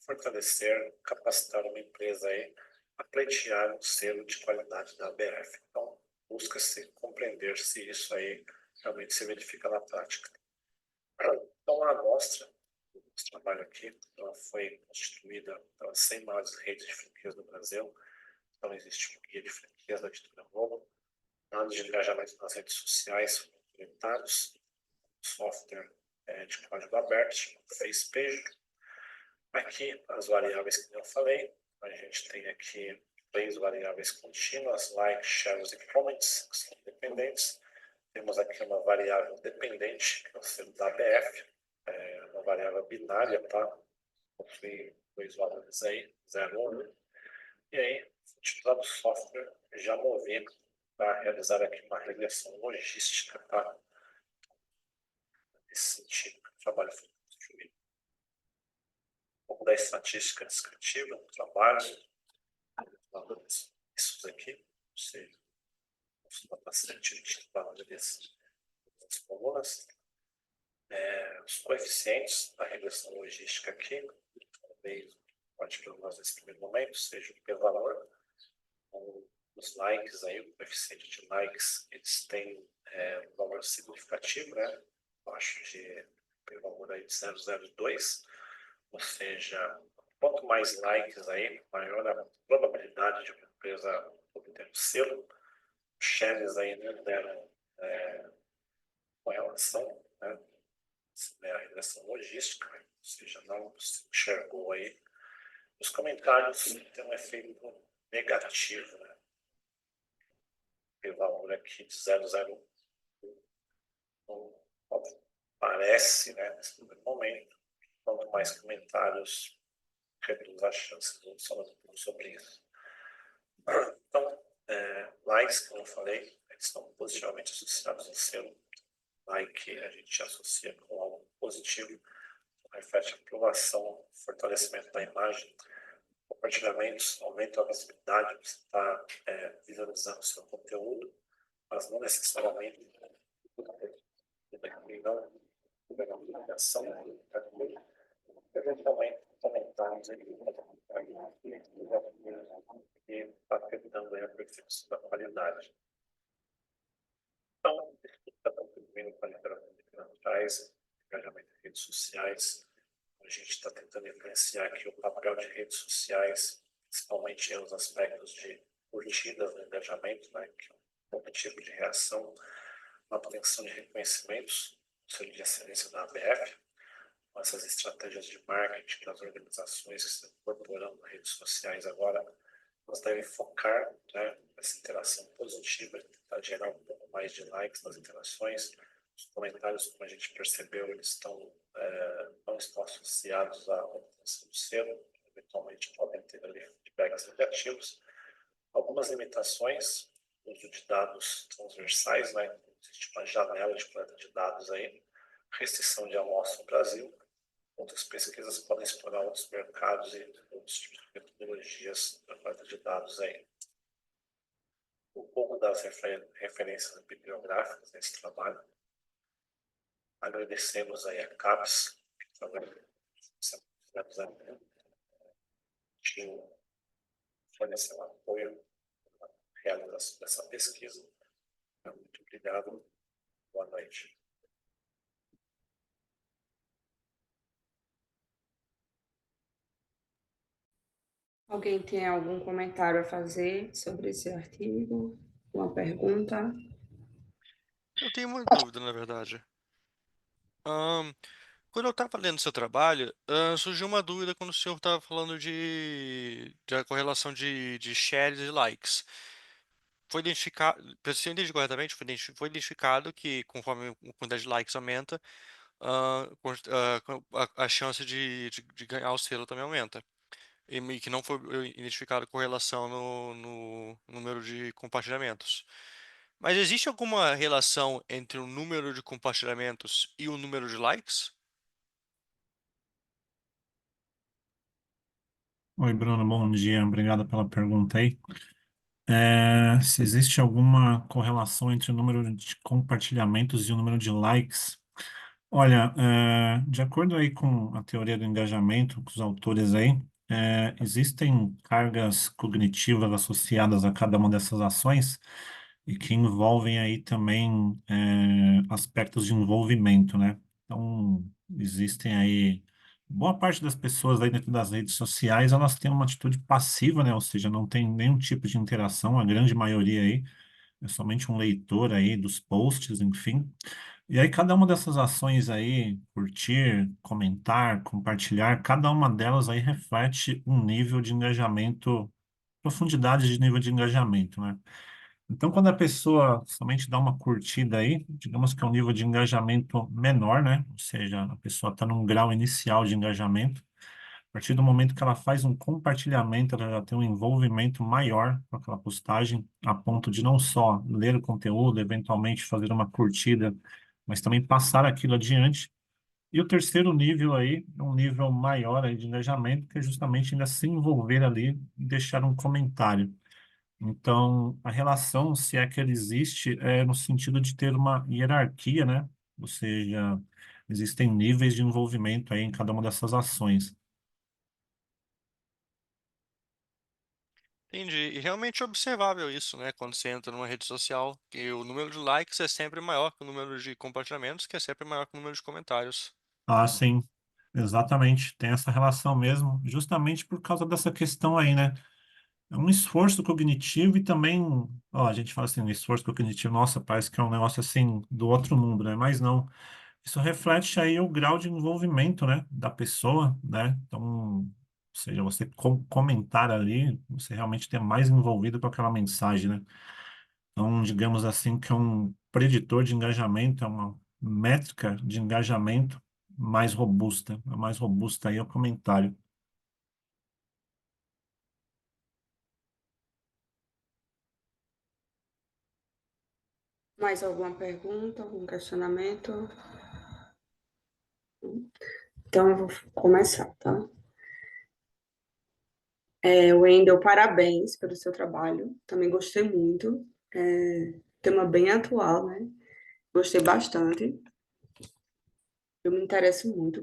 S5: fortalecer, capacitar uma empresa aí a pleitear um selo de qualidade da ABF. Então, busca-se compreender se isso aí realmente se verifica na prática. Então, a amostra, esse trabalho aqui, ela foi constituída pelas 100 maiores redes de franquias do Brasil. Então, existe um guia de franquias da Editora Globo, dados de engajamento nas redes sociais, comentários, software de código aberto, FacePage. Aqui, as variáveis que eu falei, a gente tem aqui 3 variáveis contínuas, likes, shares e comments, que são independentes. Temos aqui uma variável dependente, que é o selo da ABF, uma variável binária, tá? Possui 2 valores aí, 0 e 1. E aí, utilizado o software já movi para realizar aqui uma regressão logística, tá? Nesse sentido, o trabalho foi construído. Um pouco da estatística descritiva do trabalho, isso aqui, ou seja, uma bastante de valores das colunas. Os coeficientes da regressão logística aqui, talvez pode nós nesse primeiro momento, seja o p-valor, os likes aí, o coeficiente de likes, eles têm um valor significativo, né? Abaixo de p-valor aí de 0,02, ou seja, quanto mais likes aí, maior a probabilidade de uma empresa obter um selo. Shares aí não deram com relação, né? A regressão logística, ou seja, não se enxergou aí. Os comentários têm um efeito negativo, né? O valor aqui de 0,01 parece, né, nesse primeiro momento, quanto mais comentários, reduz as chances de sobre isso. Então, likes, como eu falei, eles estão positivamente associados ao selo. Like a gente associa com algo positivo, reflete a aprovação, fortalecimento da imagem. Compartilhamentos aumentam a visibilidade, você está visualizando o seu conteúdo, mas não necessariamente não publicação, eventualmente comentários que está afetando a percepção da qualidade. Então, está contribuindo com a literatura de financiais, engajamento em redes sociais. A gente está tentando influenciar aqui o papel de redes sociais, principalmente nos aspectos de curtidas no engajamento, né, que é um tipo de reação, manutenção de reconhecimentos, conselho de excelência da ABF, com essas estratégias de marketing das organizações que estão incorporando redes sociais agora, elas devem focar, né, nessa interação positiva, tentar gerar um pouco mais de likes nas interações. Os comentários, como a gente percebeu, eles não estão associados à obtenção do selo, eventualmente podem ter ali feedbacks negativos. Algumas limitações, uso de dados transversais, né? Existe uma janela de coleta de dados aí, restrição de amostra no Brasil. Outras pesquisas podem explorar outros mercados e outros tipos de metodologias para coleta de dados aí. Um pouco das referências bibliográficas nesse trabalho. Agradecemos aí a CAPES, que forneceu apoio na realização dessa pesquisa. Muito obrigado. Boa noite.
S3: Alguém tem algum comentário a fazer sobre esse artigo? Uma pergunta?
S4: Eu tenho uma dúvida, na verdade. Ahn, Quando eu estava lendo seu trabalho, surgiu uma dúvida quando o senhor estava falando de correlação de shares e likes. Foi identificado, se eu entendi corretamente, foi identificado que conforme a quantidade de likes aumenta, a chance de ganhar o selo também aumenta. E que não foi identificado correlação no número de compartilhamentos. Mas existe alguma relação entre o número de compartilhamentos e o número de likes?
S7: Oi, Bruno, bom dia. Obrigado pela pergunta aí. Se existe alguma correlação entre o número de compartilhamentos e o número de likes? Olha, de acordo aí com a teoria do engajamento, com os autores aí, existem cargas cognitivas associadas a cada uma dessas ações e que envolvem aí também aspectos de envolvimento, né? Então, existem aí boa parte das pessoas aí dentro das redes sociais, elas têm uma atitude passiva, né? Ou seja, não tem nenhum tipo de interação, a grande maioria aí é somente um leitor aí dos posts, enfim. E aí, cada uma dessas ações aí, curtir, comentar, compartilhar, cada uma delas aí reflete um nível de engajamento, profundidade de nível de engajamento, né? Então, quando a pessoa somente dá uma curtida aí, digamos que é um nível de engajamento menor, né? Ou seja, a pessoa está num grau inicial de engajamento. A partir do momento que ela faz um compartilhamento, ela já tem um envolvimento maior com aquela postagem, a ponto de não só ler o conteúdo, eventualmente fazer uma curtida, mas também passar aquilo adiante. E o terceiro nível aí, é um nível maior aí de engajamento, que é justamente ainda se envolver ali e deixar um comentário. Então, a relação, se é que ela existe, é no sentido de ter uma hierarquia, né? Ou seja, existem níveis de envolvimento aí em cada uma dessas ações.
S4: Entendi. E realmente é observável isso, né? Quando você entra numa rede social, que o número de likes é sempre maior que o número de compartilhamentos, que é sempre maior que o número de comentários.
S7: Ah, sim, exatamente. Tem essa relação mesmo, justamente por causa dessa questão aí, né? É um esforço cognitivo e também, ó, a gente fala assim, um esforço cognitivo, nossa, parece que é um negócio assim do outro mundo, né? Mas não. Isso reflete aí o grau de envolvimento, né, da pessoa, né? Então, ou seja, você comentar ali, você realmente ter mais envolvido com aquela mensagem, né? Então, digamos assim, que é um preditor de engajamento, é uma métrica de engajamento mais robusta. A mais robusta aí é o comentário.
S3: Mais alguma pergunta, algum questionamento? Então, eu vou começar, tá? Wendel, parabéns pelo seu trabalho. Também gostei muito. Tema bem atual, né? Gostei bastante. Eu me interesso muito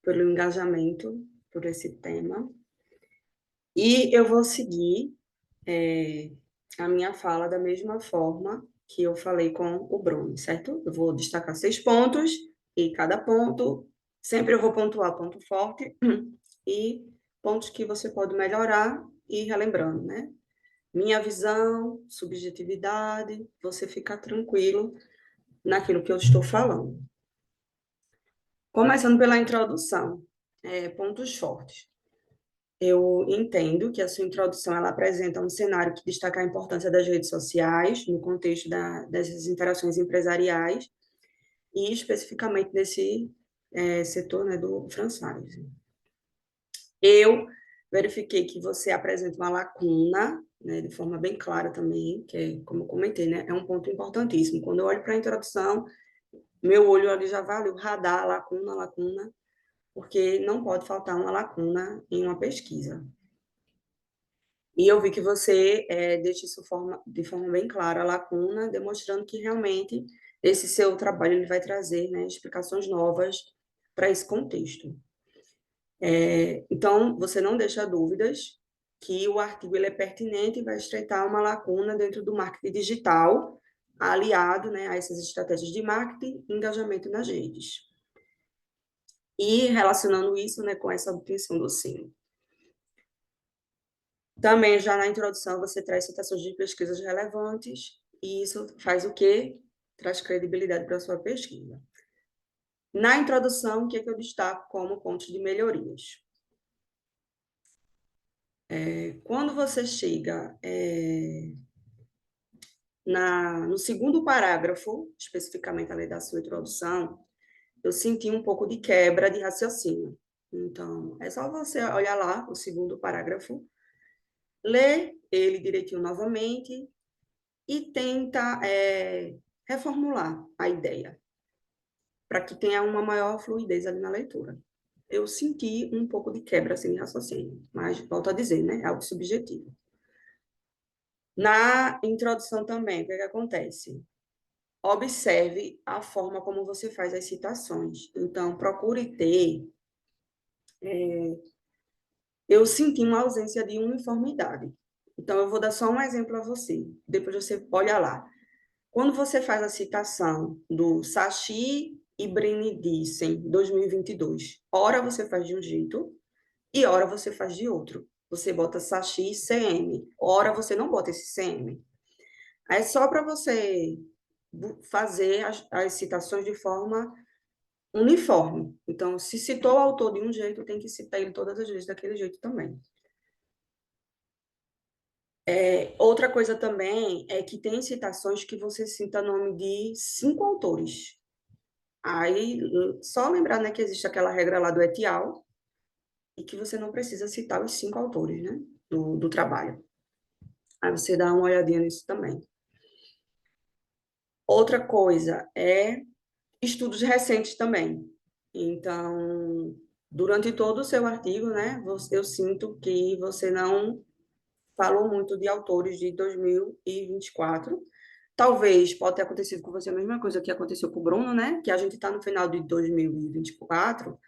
S3: pelo engajamento, por esse tema. E eu vou seguir a minha fala da mesma forma que eu falei com o Bruno, certo? Eu vou destacar 6 pontos e cada ponto, sempre eu vou pontuar ponto forte e pontos que você pode melhorar e relembrando, né? Minha visão, subjetividade, você fica tranquilo naquilo que eu estou falando. Começando pela introdução, pontos fortes. Eu entendo que a sua introdução ela apresenta um cenário que destaca a importância das redes sociais no contexto dessas interações empresariais e especificamente desse setor, né, do franchising. Eu verifiquei que você apresenta uma lacuna, né, de forma bem clara também, que é, como eu comentei, né, é um ponto importantíssimo. Quando eu olho para a introdução, meu olho ali já vai ali, o radar, lacuna, porque não pode faltar uma lacuna em uma pesquisa. E eu vi que você deixa isso de forma bem clara, a lacuna, demonstrando que realmente esse seu trabalho ele vai trazer, né, explicações novas para esse contexto. Então, você não deixa dúvidas, que o artigo ele é pertinente e vai estreitar uma lacuna dentro do marketing digital, aliado, né, a essas estratégias de marketing e engajamento nas redes. E relacionando isso, né, com essa obtenção do selo. Também, já na introdução, você traz citações de pesquisas relevantes, e isso faz o quê? Traz credibilidade para a sua pesquisa. Na introdução, o que é que eu destaco como pontos de melhorias? Quando você chega no segundo parágrafo, especificamente ali da sua introdução, eu senti um pouco de quebra de raciocínio. Então, é só você olhar lá o segundo parágrafo, ler ele direitinho novamente e tenta reformular a ideia, para que tenha uma maior fluidez ali na leitura. Eu senti um pouco de quebra assim, de raciocínio, mas, volto a dizer, né, é algo subjetivo. Na introdução também, o que acontece? Observe a forma como você faz as citações. Então, procure ter... eu senti uma ausência de uniformidade. Então, eu vou dar só um exemplo a você. Depois você olha lá. Quando você faz a citação do Sachi e Brinidissen, 2022, ora você faz de um jeito e ora você faz de outro. Você bota Sachi CM, ora você não bota esse CM. É só para você fazer as citações de forma uniforme. Então, se citou o autor de um jeito, tem que citar ele todas as vezes daquele jeito também. Outra coisa também é que tem citações que você cita nome de 5 autores. Aí, só lembrar, né, que existe aquela regra lá do et al, e que você não precisa citar os 5 autores, né, do trabalho. Aí você dá uma olhadinha nisso também. Outra coisa é estudos recentes também. Então, durante todo o seu artigo, né, eu sinto que você não falou muito de autores de 2024. Talvez pode ter acontecido com você a mesma coisa que aconteceu com o Bruno, né? Que a gente está no final de 2024,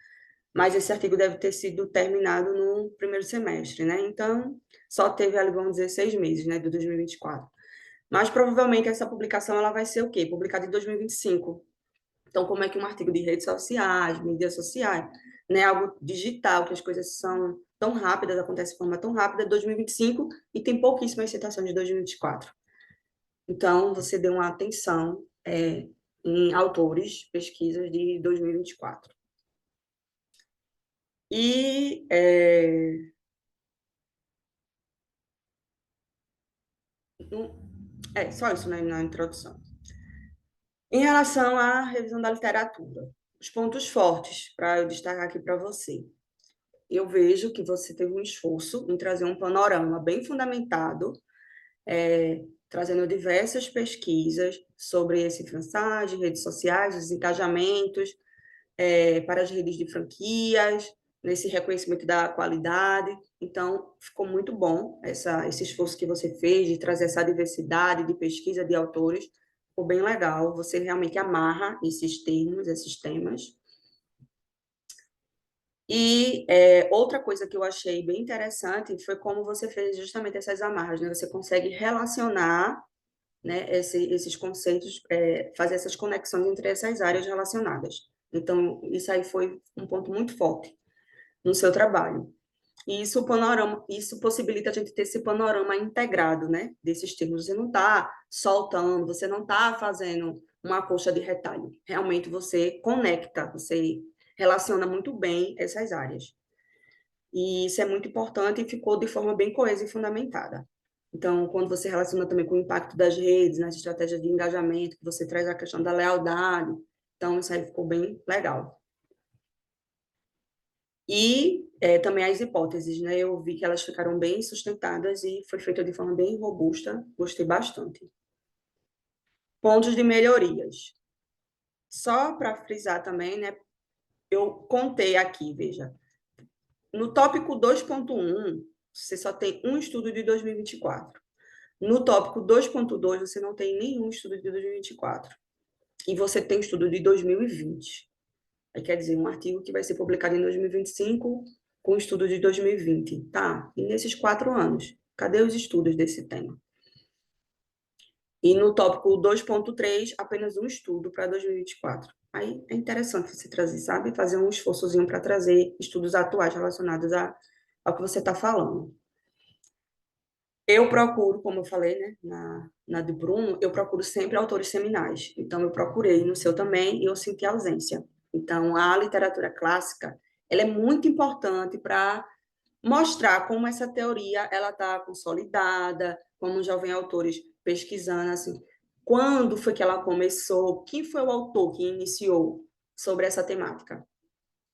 S3: mas esse artigo deve ter sido terminado no primeiro semestre, né? Então, só teve ali, vamos dizer, 6 meses, né, de 2024. Mas provavelmente essa publicação ela vai ser o quê? Publicada em 2025. Então, como é que um artigo de redes sociais, mídias sociais, né, algo digital, que as coisas são tão rápidas, acontecem de forma tão rápida, 2025, e tem pouquíssimas citações de 2024. Então, você deu uma atenção em autores, pesquisas de 2024. E só isso, né, na introdução. Em relação à revisão da literatura, os pontos fortes para eu destacar aqui para você. Eu vejo que você teve um esforço em trazer um panorama bem fundamentado, trazendo diversas pesquisas sobre esse franchising, redes sociais, os engajamentos para as redes de franquias, nesse reconhecimento da qualidade. Então, ficou muito bom esse esforço que você fez de trazer essa diversidade de pesquisa de autores. Ficou bem legal. Você realmente amarra esses termos, esses temas. E outra coisa que eu achei bem interessante foi como você fez justamente essas amarras, né? Você consegue relacionar, né, esses conceitos, fazer essas conexões entre essas áreas relacionadas. Então, isso aí foi um ponto muito forte no seu trabalho. E isso possibilita a gente ter esse panorama integrado, né, desses termos. Você não está soltando, você não está fazendo uma coxa de retalho. Realmente você conecta, você relaciona muito bem essas áreas. E isso é muito importante e ficou de forma bem coesa e fundamentada. Então, quando você relaciona também com o impacto das redes, nas estratégias de engajamento, que você traz a questão da lealdade, então isso aí ficou bem legal. E também as hipóteses, né? Eu vi que elas ficaram bem sustentadas e foi feita de forma bem robusta, gostei bastante. Pontos de melhorias. Só para frisar também, né? Eu contei aqui, veja. No tópico 2.1, você só tem um estudo de 2024. No tópico 2.2, você não tem nenhum estudo de 2024. E você tem estudo de 2020. Aí quer dizer, um artigo que vai ser publicado em 2025 com o estudo de 2020, tá? E nesses 4 anos, cadê os estudos desse tema? E no tópico 2.3, apenas um estudo para 2024. Aí é interessante você trazer, sabe? Fazer um esforçozinho para trazer estudos atuais relacionados ao que você está falando. Eu procuro, como eu falei, né, na de Bruno, eu procuro sempre autores seminais. Então, eu procurei no seu também e eu senti ausência. Então, a literatura clássica, ela é muito importante para mostrar como essa teoria ela está consolidada, como já vem autores pesquisando, assim, quando foi que ela começou, quem foi o autor que iniciou sobre essa temática.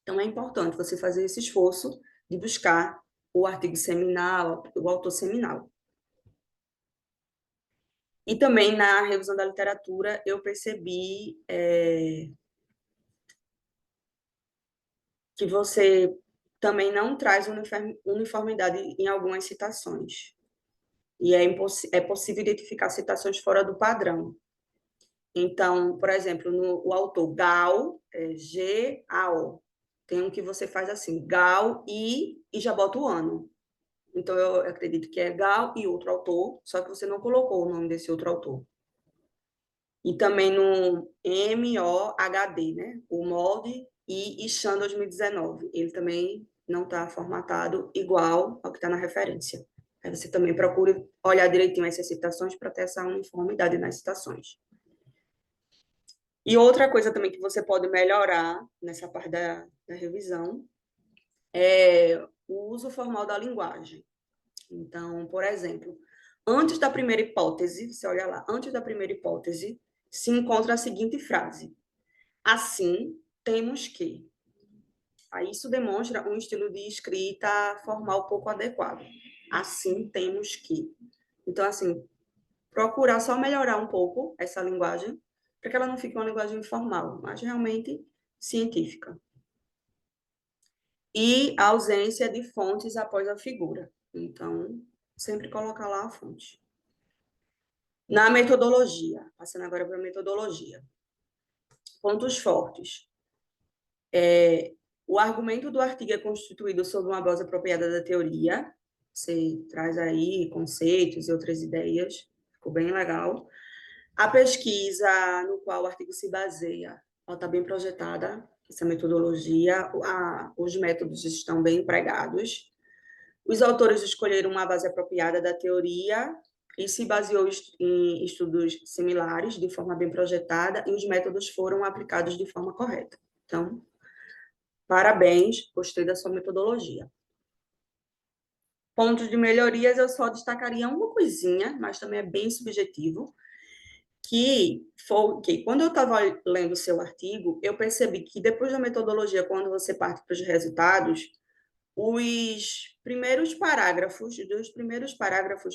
S3: Então, é importante você fazer esse esforço de buscar o artigo seminal, o autor seminal. E também na revisão da literatura eu percebi que você também não traz uniformidade em algumas citações. E é possível identificar citações fora do padrão. Então, por exemplo, o autor Gal, G-A-O, tem um que você faz assim, Gal e já bota o ano. Então, eu acredito que é Gal e outro autor, só que você não colocou o nome desse outro autor. E também no MOHD, né? O molde e Ixan 2019. Ele também não está formatado igual ao que está na referência. Aí você também procura olhar direitinho essas citações para ter essa uniformidade nas citações. E outra coisa também que você pode melhorar nessa parte da revisão é o uso formal da linguagem. Então, por exemplo, antes da primeira hipótese, você olha lá, antes da primeira hipótese, se encontra a seguinte frase: assim, temos que. Aí isso demonstra um estilo de escrita formal pouco adequado. Assim, temos que. Então, assim, procurar só melhorar um pouco essa linguagem, para que ela não fique uma linguagem informal, mas realmente científica. E a ausência de fontes após a figura. Então, sempre colocar lá a fonte. Na metodologia, passando agora para a metodologia. Pontos fortes. O argumento do artigo é constituído sobre uma base apropriada da teoria. Você traz aí conceitos e outras ideias. Ficou bem legal. A pesquisa no qual o artigo se baseia, ela está bem projetada, essa metodologia, os métodos estão bem empregados. Os autores escolheram uma base apropriada da teoria e se baseou em estudos similares, de forma bem projetada, e os métodos foram aplicados de forma correta. Então, parabéns, gostei da sua metodologia. Pontos de melhorias, eu só destacaria uma coisinha, mas também é bem subjetivo, que quando eu estava lendo o seu artigo, eu percebi que depois da metodologia, quando você parte para os resultados, os primeiros parágrafos,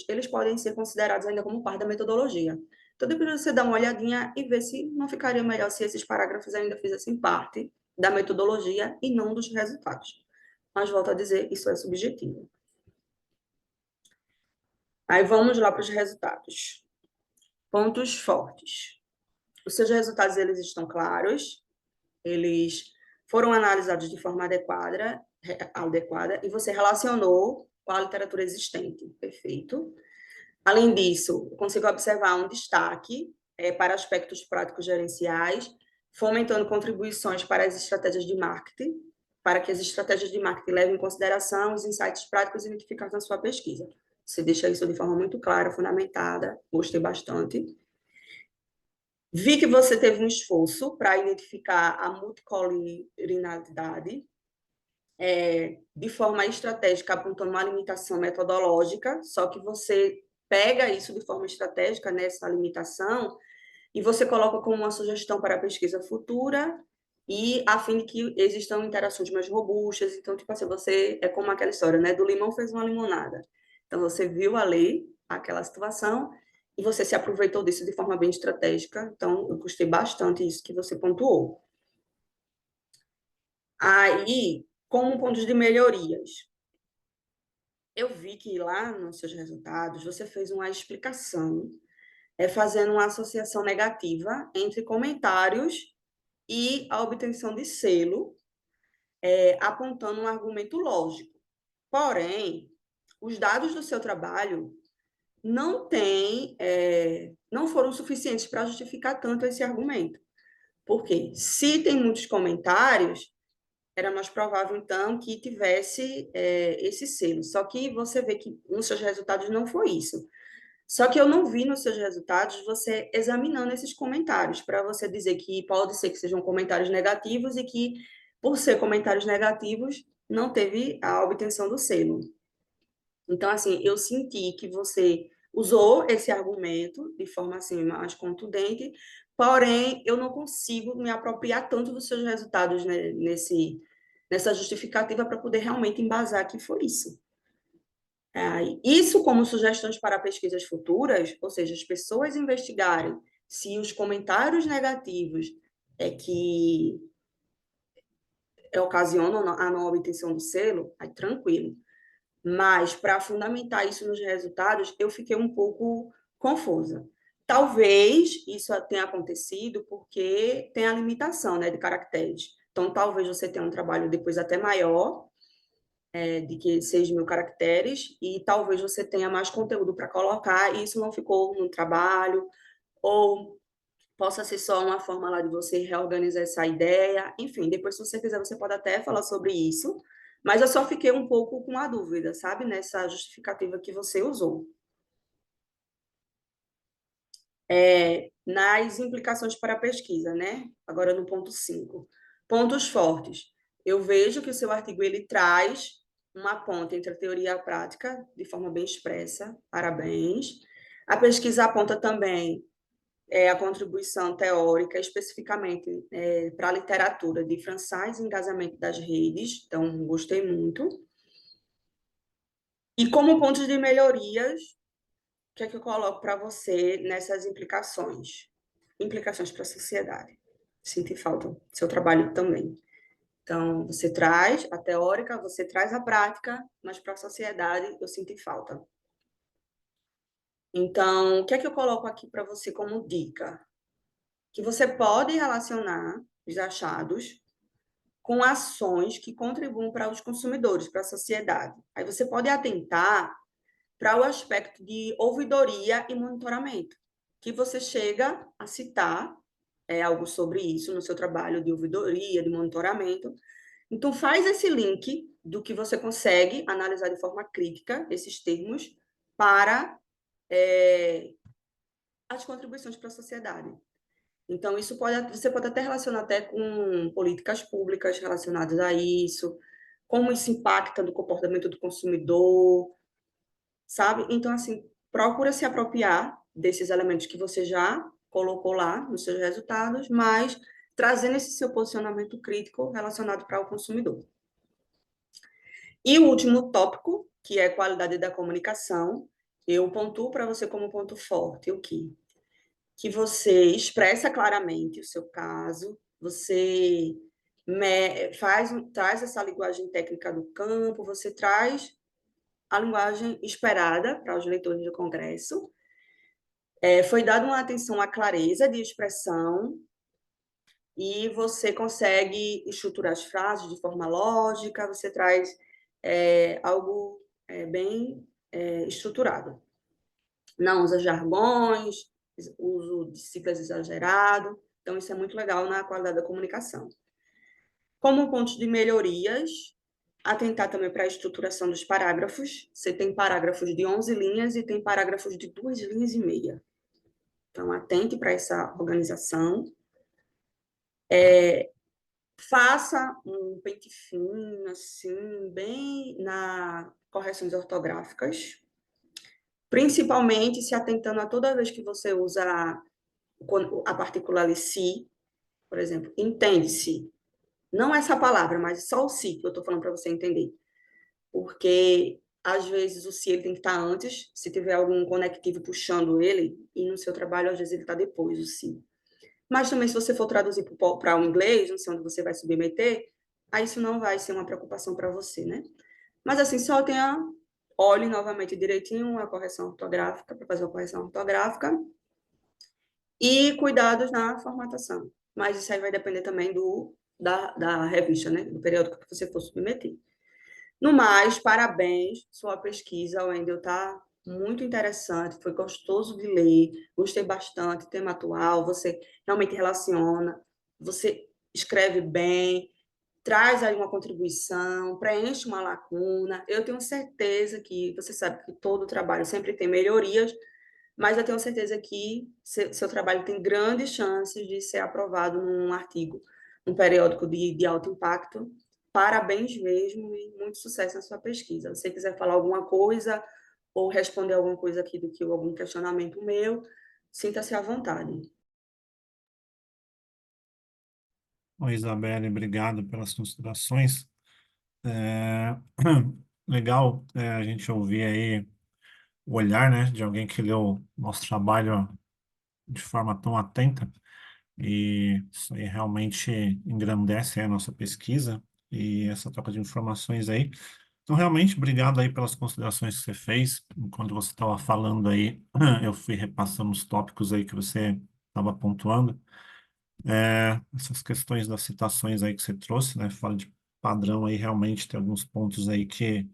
S3: eles podem ser considerados ainda como parte da metodologia. Então, depois você dá uma olhadinha e ver se não ficaria melhor se esses parágrafos ainda fizessem parte da metodologia e não dos resultados. Mas, volto a dizer, isso é subjetivo. Aí, vamos lá para os resultados. Pontos fortes. Os seus resultados, eles estão claros, eles foram analisados de forma adequada e você relacionou com a literatura existente. Perfeito. Além disso, eu consigo observar um destaque para aspectos práticos gerenciais, fomentando contribuições para as estratégias de marketing, para que as estratégias de marketing levem em consideração os insights práticos identificados na sua pesquisa. Você deixa isso de forma muito clara, fundamentada, gostei bastante. Vi que você teve um esforço para identificar a multicolinaridade de forma estratégica, apontando uma limitação metodológica, só que você pega isso de forma estratégica nessa limitação e você coloca como uma sugestão para a pesquisa futura e a fim de que existam interações mais robustas. Então, tipo assim, você é como aquela história, né? Do limão fez uma limonada. Então, você viu ali aquela situação e você se aproveitou disso de forma bem estratégica. Então, eu gostei bastante disso que você pontuou. Aí, como pontos de melhorias, eu vi que lá nos seus resultados você fez uma explicação, fazendo uma associação negativa entre comentários e a obtenção de selo, apontando um argumento lógico. Porém, os dados do seu trabalho não foram suficientes para justificar tanto esse argumento. Porque se tem muitos comentários, era mais provável, então, que tivesse esse selo. Só que você vê que nos seus resultados não foi isso. Só que eu não vi nos seus resultados você examinando esses comentários, para você dizer que pode ser que sejam comentários negativos e que, por ser comentários negativos, não teve a obtenção do selo. Então, assim, eu senti que você usou esse argumento de forma assim mais contundente, porém eu não consigo me apropriar tanto dos seus resultados, né, nessa justificativa para poder realmente embasar que foi isso. Isso como sugestões para pesquisas futuras, ou seja, as pessoas investigarem se os comentários negativos que ocasionam a não obtenção do selo, aí tranquilo. Mas, para fundamentar isso nos resultados, eu fiquei um pouco confusa. Talvez isso tenha acontecido porque tem a limitação, né, de caracteres. Então, talvez você tenha um trabalho depois até maior, de que 6.000 caracteres, e talvez você tenha mais conteúdo para colocar, e isso não ficou no trabalho, ou possa ser só uma forma lá de você reorganizar essa ideia. Enfim, depois, se você quiser, você pode até falar sobre isso, mas eu só fiquei um pouco com a dúvida, sabe, nessa justificativa que você usou. Nas implicações para a pesquisa, né? Agora no ponto 5. Pontos fortes. Eu vejo que o seu artigo ele traz uma ponte entre a teoria e a prática de forma bem expressa. Parabéns. A pesquisa aponta também a contribuição teórica, especificamente para a literatura de Français e Engasamento das Redes. Então, gostei muito. E como pontos de melhorias, o que é que eu coloco para você nessas implicações? Implicações para a sociedade. Sinto falta do seu trabalho também. Então, você traz a teórica, você traz a prática, mas para a sociedade eu sinto falta. Então, o que é que eu coloco aqui para você como dica? Que você pode relacionar os achados com ações que contribuam para os consumidores, para a sociedade. Aí você pode atentar para o aspecto de ouvidoria e monitoramento, que você chega a citar algo sobre isso no seu trabalho de ouvidoria, de monitoramento. Então, faz esse link do que você consegue analisar de forma crítica esses termos para as contribuições para a sociedade. Então, você pode até relacionar até com políticas públicas relacionadas a isso, como isso impacta no comportamento do consumidor, sabe? Então, assim, procura se apropriar desses elementos que você já colocou lá nos seus resultados, mas trazendo esse seu posicionamento crítico relacionado para o consumidor. E o último tópico, que é qualidade da comunicação, eu pontuo para você como ponto forte o quê? Que você expressa claramente o seu caso, você traz essa linguagem técnica do campo, você traz a linguagem esperada para os leitores do Congresso. Foi dada uma atenção à clareza de expressão e você consegue estruturar as frases de forma lógica, você traz algo bem estruturado. Não usa jargões, uso de siglas exagerado, então isso é muito legal na qualidade da comunicação. Como pontos de melhorias, atentar também para a estruturação dos parágrafos. Você tem parágrafos de 11 linhas e tem parágrafos de 2 linhas e meia. Então, atente para essa organização. Faça um pente fino, assim, bem nas correções ortográficas, principalmente se atentando a toda vez que você usa a partícula se, por exemplo, entende-se. Não essa palavra, mas só o se que eu estou falando para você entender. Porque, às vezes, o se ele tem que estar antes, se tiver algum conectivo puxando ele, e no seu trabalho, às vezes, ele está depois, o se. Mas também, se você for traduzir para o inglês, não sei onde você vai submeter, aí isso não vai ser uma preocupação para você, né? Mas, assim, só olhe novamente direitinho a correção ortográfica, para fazer a correção ortográfica, e cuidados na formatação. Mas isso aí vai depender também do da revista, né? Do periódico que você for submeter. No mais, parabéns, sua pesquisa, Wendel, tá muito interessante, foi gostoso de ler, gostei bastante, tema atual, você realmente relaciona, você escreve bem, traz aí uma contribuição, preenche uma lacuna. Eu tenho certeza que, você sabe que todo trabalho sempre tem melhorias, mas eu tenho certeza que seu trabalho tem grandes chances de ser aprovado num artigo, num periódico de alto impacto. Parabéns mesmo e muito sucesso na sua pesquisa. Se você quiser falar alguma coisa ou responder alguma coisa aqui do que algum questionamento meu, sinta-se à vontade.
S7: Oi, Isabelle, obrigado pelas considerações. É, legal, a gente ouvir aí o olhar, né, de alguém que leu nosso trabalho de forma tão atenta, e isso aí realmente engrandece a nossa pesquisa e essa troca de informações aí. Então, realmente, obrigado aí pelas considerações que você fez. Enquanto você estava falando aí, eu fui repassando os tópicos aí que você estava pontuando. Essas questões das citações aí que você trouxe, né? Fala de padrão aí, realmente tem alguns pontos aí que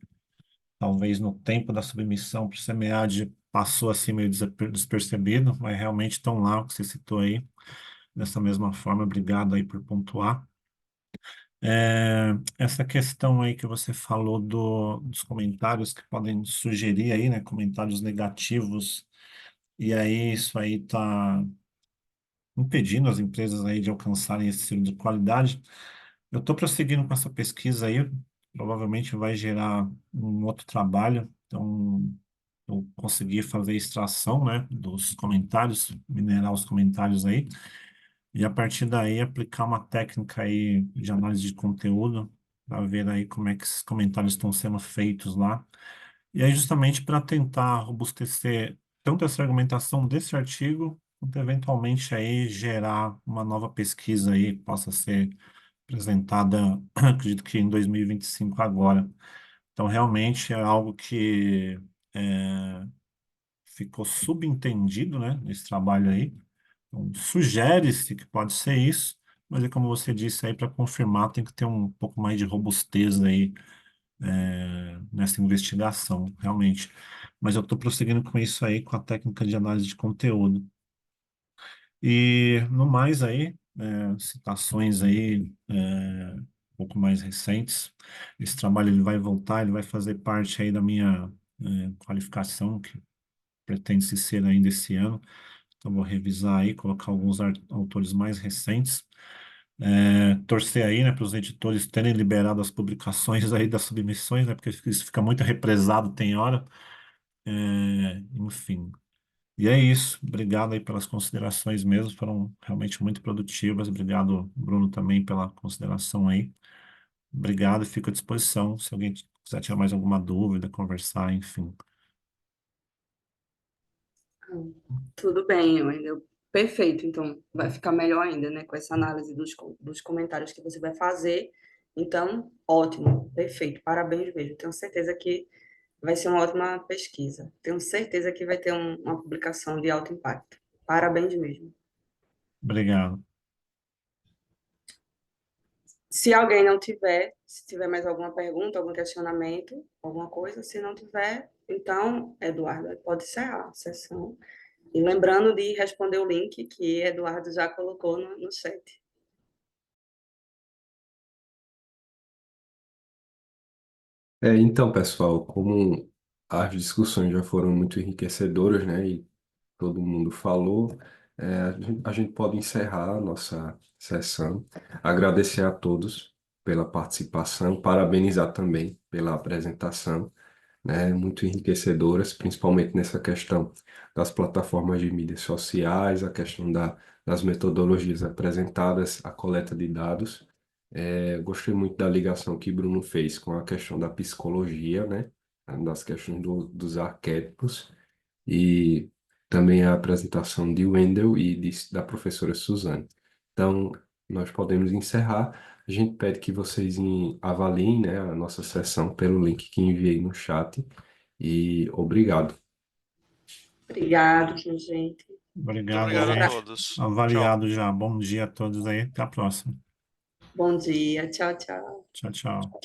S7: talvez no tempo da submissão para o SEMEAD passou assim meio despercebido, mas realmente estão lá, o que você citou aí. Dessa mesma forma, obrigado aí por pontuar. Essa questão aí que você falou dos comentários que podem sugerir aí, né? Comentários negativos, e aí isso aí está impedindo as empresas aí de alcançarem esse selo de qualidade. Eu estou prosseguindo com essa pesquisa aí, provavelmente vai gerar um outro trabalho, então eu consegui fazer a extração, né, dos comentários, minerar os comentários aí, e a partir daí aplicar uma técnica aí de análise de conteúdo, para ver aí como é que esses comentários estão sendo feitos lá. E aí justamente para tentar robustecer tanto essa argumentação desse artigo, quanto eventualmente aí gerar uma nova pesquisa aí que possa ser apresentada, acredito que em 2025 agora. Então realmente é algo que é, ficou subentendido, né, nesse trabalho aí. Então, sugere-se que pode ser isso, mas é como você disse aí, para confirmar tem que ter um pouco mais de robustez aí nessa investigação, realmente. Mas eu estou prosseguindo com isso aí, com a técnica de análise de conteúdo. E no mais aí, citações aí um pouco mais recentes. Esse trabalho ele vai voltar, ele vai fazer parte aí da minha qualificação, que pretende-se ser ainda esse ano. Então, vou revisar aí, colocar alguns autores mais recentes. Torcer aí, né, para os editores terem liberado as publicações aí das submissões, né, porque isso fica muito represado, tem hora. Enfim. E é isso. Obrigado aí pelas considerações mesmo, foram realmente muito produtivas. Obrigado, Bruno, também pela consideração aí. Obrigado e fico à disposição se alguém quiser tirar mais alguma dúvida, conversar, enfim.
S3: Tudo bem, Wendel. Perfeito. Então, vai ficar melhor ainda, né, com essa análise dos comentários que você vai fazer. Então, ótimo, perfeito. Parabéns mesmo. Tenho certeza que vai ser uma ótima pesquisa. Tenho certeza que vai ter uma publicação de alto impacto. Parabéns mesmo.
S7: Obrigado.
S3: Se alguém não tiver, se tiver mais alguma pergunta, algum questionamento, alguma coisa, se não tiver, então, Eduardo, pode encerrar a sessão. E lembrando de responder o link que Eduardo já colocou no chat.
S1: Então, pessoal, como as discussões já foram muito enriquecedoras, né, e todo mundo falou, a gente pode encerrar a nossa sessão. Agradecer a todos pela participação, parabenizar também pela apresentação, né, muito enriquecedoras, principalmente nessa questão das plataformas de mídias sociais, a questão das metodologias apresentadas, a coleta de dados. Gostei muito da ligação que Bruno fez com a questão da psicologia, né, das questões dos arquétipos, e também a apresentação de Wendel e da professora Suzane. Então, nós podemos encerrar. A gente pede que vocês avaliem, né, a nossa sessão pelo link que enviei no chat. E obrigado.
S3: Obrigado, minha gente.
S4: Muito
S7: Obrigado,
S4: obrigado a
S7: gente.
S4: todos. Tchau.
S7: Avaliado já. Bom dia a todos aí. Até a próxima.
S3: Bom dia, tchau, tchau.
S7: Tchau, tchau.